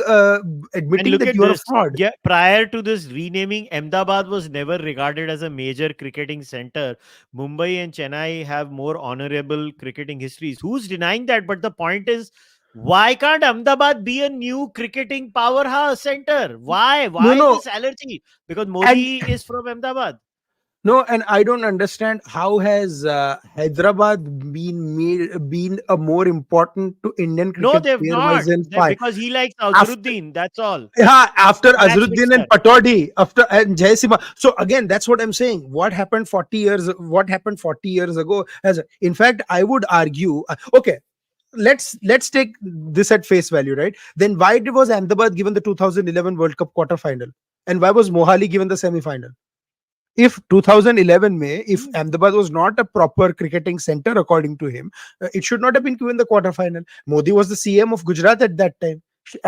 And admitting look that at you are a this. fraud. Yeah, prior to this renaming, Ahmedabad was never regarded as a major cricketing center. Mumbai and Chennai have more honorable cricketing histories. Who's denying that? But the point is, why can't Ahmedabad be a new cricketing powerhouse center? Why? No, Why no, this allergy? Because and Modi is from Ahmedabad. No, and I don't understand how has Hyderabad been a more important to Indian No, cricket they've player not. wise in five. Because he likes After Azharuddin. That's all. yeah, after Match Azharuddin and fixer. Patodi, after and Jayasima. So again, that's what I'm saying. What happened 40 years? What happened 40 years ago? As in fact, I would argue. Okay, let's take this at face value, right? Then why was Ahmedabad given the 2011 World Cup quarter final, and why was Mohali given the semi final? If 2011 May, if Hmm. Ahmedabad was not a proper cricketing center according to him, it should not have been given the quarterfinal. Modi was the CM of Gujarat at that time,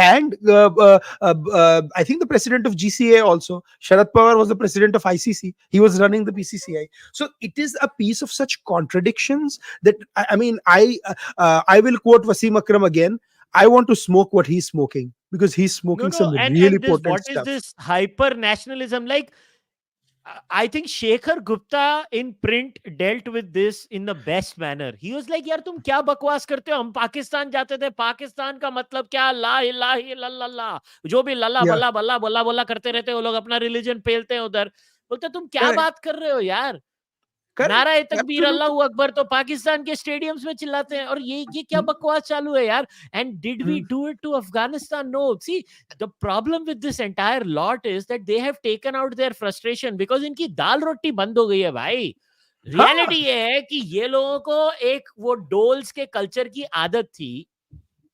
and I think the president of GCA also. Sharad Pawar was the president of ICC. He was running the BCCI. So it is a piece of such contradictions that I mean I will quote Wasim Akram again. I want to smoke what he's smoking because he's No, smoking no, some really and this potent what is stuff. this hyper nationalism? Like, I think Shekhar Gupta in print dealt with this in the best manner. He was like, यार तुम क्या बकवास करते हो? हम पाकिस्तान जाते थे. पाकिस्तान का मतलब क्या? ला इलाहा इल्लल्लाह. जो भी लल्ला Yeah, बल्ला बल्ला बोला बोला करते रहते हैं वो लोग, अपना रिलीजन पेलते हैं उधर. बोलते तुम क्या correct, बात कर रहे हो यार? correct, नारा ए तकबीर absolutely. अल्लाहू अकबर तो पाकिस्तान के स्टेडियम्स में चिल्लाते हैं, और ये क्या बकवास चालू है यार? And did we Hmm. Do it to Afghanistan? No. See, the problem with this entire lot is that they have taken out their frustration because इनकी दाल रोटी बंद हो गई है भाई. हाँ, रियलिटी ये है कि ये लोगों को एक वो डोल्स के कल्चर की आदत थी.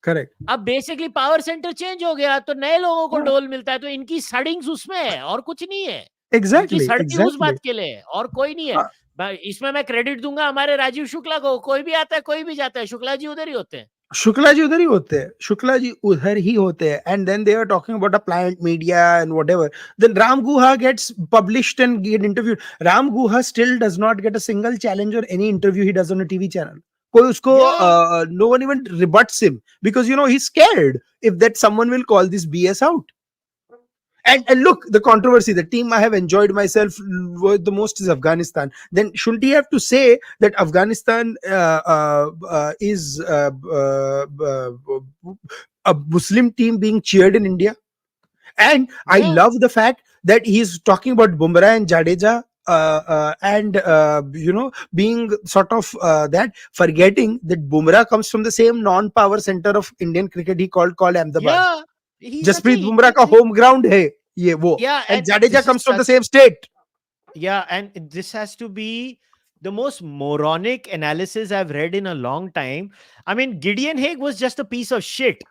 करेक्ट, अब बेसिकली पावर सेंटर चेंज हो गया तो नए लोगों को हाँ, डोल मिलता है, तो इनकी सड़िंग्स उसमें है और कुछ नहीं है. इनकी एग्जैक्टली, सड़ती उस एग्जैक्टली। बात के लिए है और कोई नहीं है. हाँ, इसमें मैं क्रेडिट दूंगा हमारे राजीव शुक्ला को. कोई भी आता है कोई भी जाता है, शुक्ला जी उधर ही होते हैं. शुक्ला जी उधर ही होते हैं, शुक्ला जी उधर ही होते हैं, and then they are talking about a plant media and whatever. Then Ram Guha gets published and get interviewed. Ram Guha still does not get a single challenge और any interview he does on a TV channel. कोई उसको या no one even rebuts him because you know he scared if that someone will call this BS out. And look, the controversy, the team I have enjoyed myself the most is Afghanistan. Then shouldn't he have to say that Afghanistan is a Muslim team being cheered in India? And I या love the fact that he's talking about Bumrah and Jadeja. And you know, being sort of that, forgetting that Bumrah comes from the same non-power center of Indian cricket he called Ahmedabad. या he is such Jasprit ए बुमराह का home ground है ये वो. या and and Jadeja this is comes from the such. Same state. Yeah, and this has to be the most moronic analysis I've read in a long time. I mean, Gideon Haig was just a piece of shit,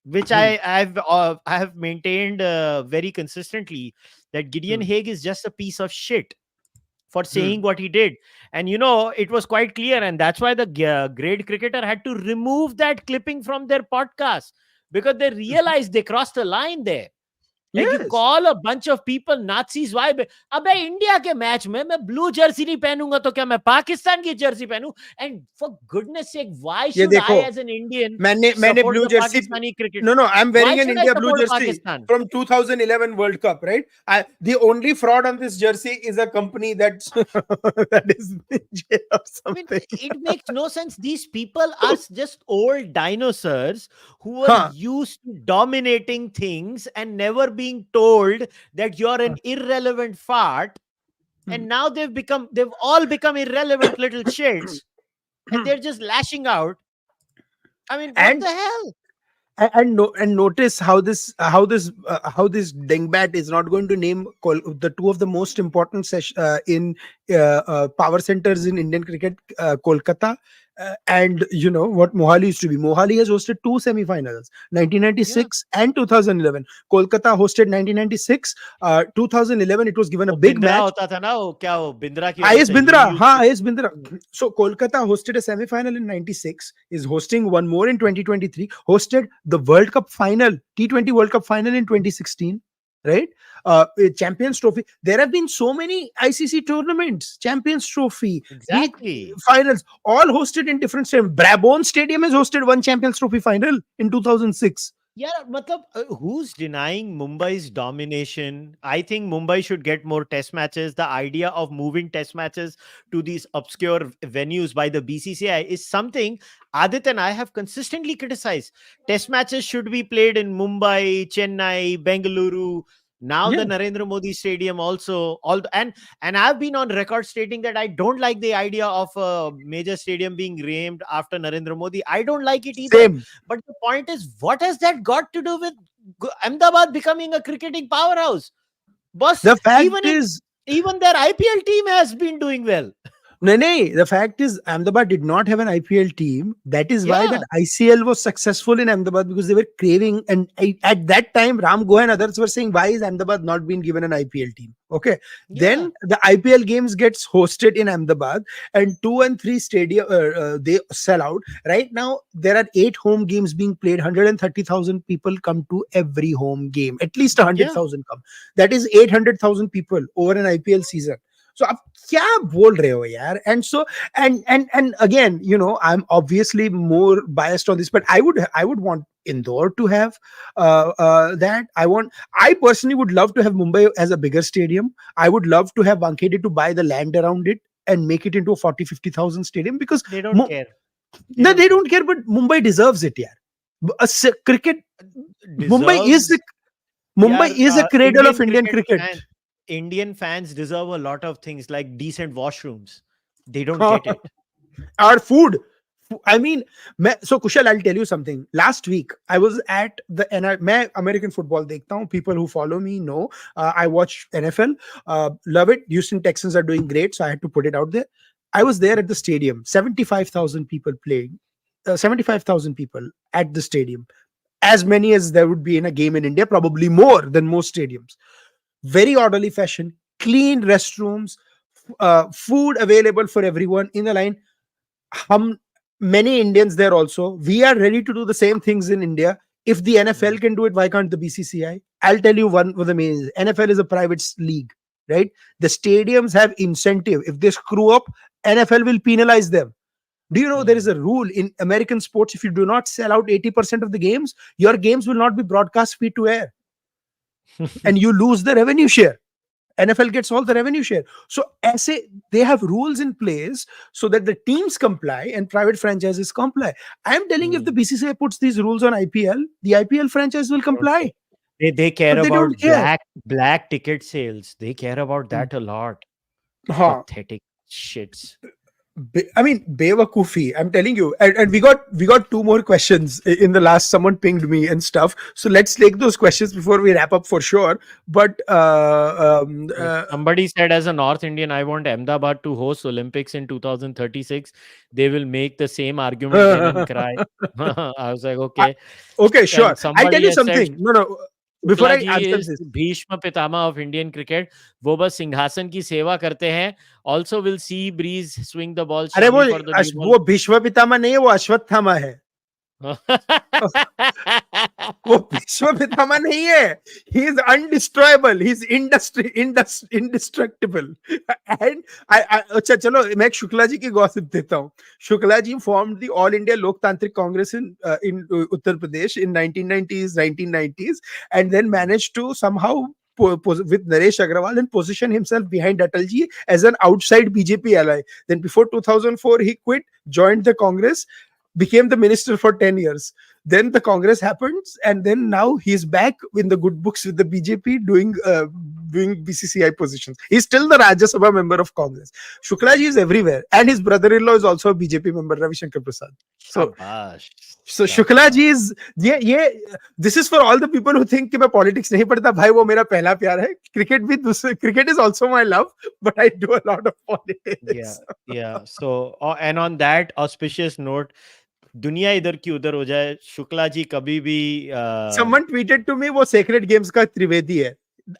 which I have maintained very consistently, that Gideon Haig is just a piece of shit for saying what he did. And you know, it was quite clear, and that's why the great cricketer had to remove that clipping from their podcast, because they realized they crossed a line there. Like, you yes, call a bunch of people Nazis. Why? अबे India के match में मैं blue Jersey नहीं पहनूंगा तो क्या मैं पाकिस्तान की Jersey पहनूं? And for goodness sake, why ये should I देखो, as an Indian मैंने support blue the Jersey. Pakistani cricket? No, no, I'm Why wearing an should I India blue support jersey Pakistan? from 2011 World Cup, right? The only fraud on this jersey is a company that's that is Ninja or I mean, something. it makes no sense. These people are just old dinosaurs who were हाँ, used to dominating things and never being told that you're an irrelevant fart. And now they've all become irrelevant little shits, and they're just lashing out. I mean, what and the hell? and notice how this dingbat is not going to name the two of the most important in power centers in Indian cricket, Kolkata. And you know what Mohali used to be. Mohali has hosted two semi-finals, Yeah. 1996 and 2011. Kolkata hosted 1996. 2011 it was given a वो big Bindra match. होता था ना, वो क्या वो बिंद्रा की वजह IS से Bindra, he used to. IS Bindra. So Kolkata hosted a semi-final in 96, is hosting one more in 2023, hosted the World Cup final, T20 World Cup final in 2016, right? Champions Trophy. There have been so many ICC tournaments, Champions Trophy, the Exactly. finals, all hosted in different stadiums. Brabon Stadium has hosted one Champions Trophy final in 2006. Yeah, matlab, who's denying Mumbai's domination? I think Mumbai should get more test matches. The idea of moving test matches to these obscure venues by the BCCI is something Adit and I have consistently criticized. Test matches should be played in Mumbai, Chennai, Bengaluru. Now the Yeah, Narendra Modi Stadium also, and I've been on record stating that I don't like the idea of a major stadium being named after Narendra Modi. I don't like it either. same. But the point is, what has that got to do with Ahmedabad becoming a cricketing powerhouse? Boss, The fact is, even their IPL team has been doing well. no, no. The fact is, Ahmedabad did not have an IPL team. That is why that Yeah, ICL was successful in Ahmedabad, because they were craving. And at that time, Ram Goa and others were saying, "Why is Ahmedabad not being given an IPL team?" Okay. yeah, Then the IPL games gets hosted in Ahmedabad, and 2 and 3 stadium they sell out. Right now, there are 8 home games being played. 130,000 people come to every home game. At least a hundred yeah. thousand come. That is 800,000 people over an IPL season. So आप क्या बोल रहे हो यार? And so, and again, I'm obviously more biased on this, but I would want Indore to have that. I personally would love to have Mumbai as a bigger stadium. I would love to have Wankhede to buy the land around it and make it into a 40-50,000 stadium, because They don't care. They no, don't they care. don't care, but Mumbai deserves it, yeah. Cricket, Mumbai is the Deserves. Mumbai Yeah, is a cradle of Indian Indian cricket cricket. fan, Indian fans deserve a lot of things like decent washrooms. They don't get it. Our food. I mean, so Kushal, I'll tell you something. Last week, I was at the मैं American football देखता हूँ. People who follow me know I watch NFL. Love it. Houston Texans are doing great, so I had to put it out there. I was there at the stadium. 75,000 people playing. 75,000 people at the stadium. As many as there would be in a game in India, probably more than most stadiums. Very orderly fashion, clean restrooms, food available for everyone in the line. Many Indians there also. We are ready to do the same things in India. If the NFL Mm. can do it, why can't the BCCI? I'll tell you one of the main. NFL is a private league, right? The stadiums have incentive. If they screw up, NFL will penalize them. Do you know there is Mm. a rule in American sports? If you do not sell out 80% of the games, your games will not be broadcast free to air, and you lose the revenue share. NFL gets all the revenue share. So they have rules in place so that the teams comply and private franchises comply. I'm telling you, if the Mm. BCCI puts these rules on IPL, the IPL franchise will They don't care. comply, They care but they don't about care. black ticket sales. They care about that a lot. Huh. Pathetic shits. I mean, Bewakufi. I'm telling you, and we got 2 more questions in the last. Someone pinged me and stuff. So let's take those questions before we wrap up for sure. But Somebody said, as a North Indian, I want Ahmedabad to host Olympics in 2036. They will make the same argument then and cry. I was like, I- okay. okay, sure. And I'll tell somebody you has said, something. No. Before Shukla I ji answer is this, Bhishma Pitamah of Indian cricket. वो बस सिंहासन की सेवा करते हैं. Also will see breeze swing the ball अरे Shami for the new ball. वो भीष्म पितामह नहीं है, वो अश्वत्थामा है. वो भीष्म पितामह नहीं है. He is undestroyable. He is indestructible. And अच्छा चलो मैं एक शुक्ला जी की गॉसिप देता हूँ. Shukla ji formed the All India Loktantric Congress in Uttar Pradesh in 1990s, and then managed to somehow with Naresh Agrawal and position himself behind Atalji as an outside BJP ally. Then before 2004, he quit, joined the Congress, became the minister for 10 years. Then the Congress happens, and then now he's back in the good books with the BJP doing BCCI positions. He's still the Rajya Sabha member of Congress. Shuklaji is everywhere, and his brother-in-law is also a BJP member, Ravi Shankar Prasad. शाबाश. So Shukla ji is this is for all the people who think कि मैं politics नहीं पढ़ता. भाई वो मेरा पहला प्यार है. Cricket is also my love, but I do a lot of politics. Yeah. So, and on that auspicious note, दुनिया इधर की उधर हो जाए, शुक्ला जी कभी भी Someone tweeted to me वो Sacred Games का त्रिवेदी है.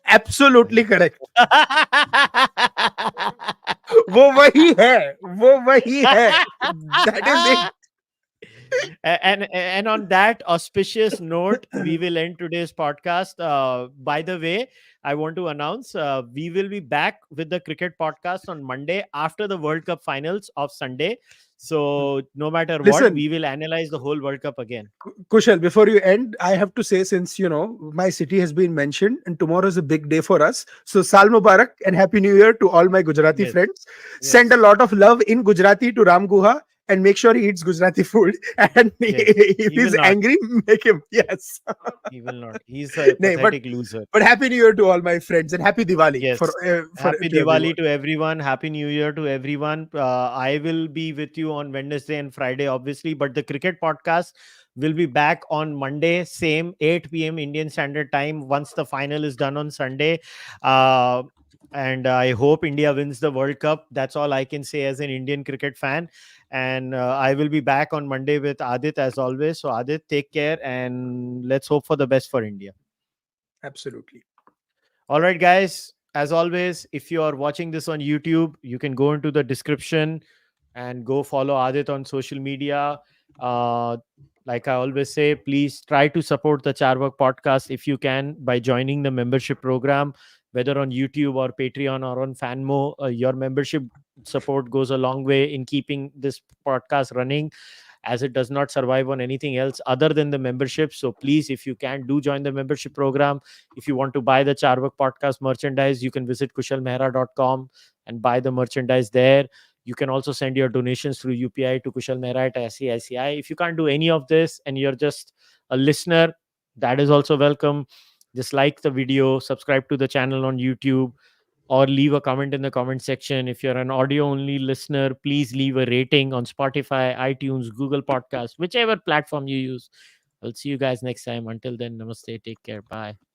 Absolutely correct. वो वही है. That is it. And on that auspicious note, we will end today's podcast. By the way, I want to announce we will be back with the cricket podcast on Monday after the World Cup finals of Sunday. So no matter what, Listen. we will analyze the whole World Cup again. Kushal, before you end, I have to say, since my city has been mentioned and tomorrow is a big day for us, so Saal Mubarak and Happy New Year to all my Gujarati Yes. friends. Yes. Send a lot of love in Gujarati to Ram Guha and make sure he eats Gujarati food. And Yes, if he will he's not. angry, make him. Yes. He will not. He's a No, pathetic loser. but happy New Year to all my friends and happy Diwali Yes. for Happy to everyone. Diwali to everyone. Happy New Year to everyone. I will be with you on Wednesday and Friday, obviously, but the cricket podcast will be back on Monday, same 8 p.m. Indian Standard Time, once the final is done on Sunday. Uh, and I hope India wins the World Cup. That's all I can say as an Indian cricket fan. And I will be back on Monday with Adit as always. So, Adit, take care and let's hope for the best for India. Absolutely. All right, guys. As always, if you are watching this on YouTube, you can go into the description and go follow Adit on social media. Uh, like I always say, please try to support the Cārvāka podcast if you can by joining the membership program, whether on YouTube or Patreon or on Fanmo. Your membership support goes a long way in keeping this podcast running, as it does not survive on anything else other than the membership. So please, if you can, do join the membership program. If you want to buy the Cārvāka podcast merchandise, you can visit kushalmehra.com and buy the merchandise there. You can also send your donations through UPI to kushalmehra at ICICI. If you can't do any of this and you're just a listener, that is also welcome. Just like the video, subscribe to the channel on YouTube, or leave a comment in the comment section. If you're an audio only listener, please leave a rating on Spotify, iTunes, Google Podcasts, whichever platform you use. I'll see you guys next time. Until then, namaste. Take care. Bye.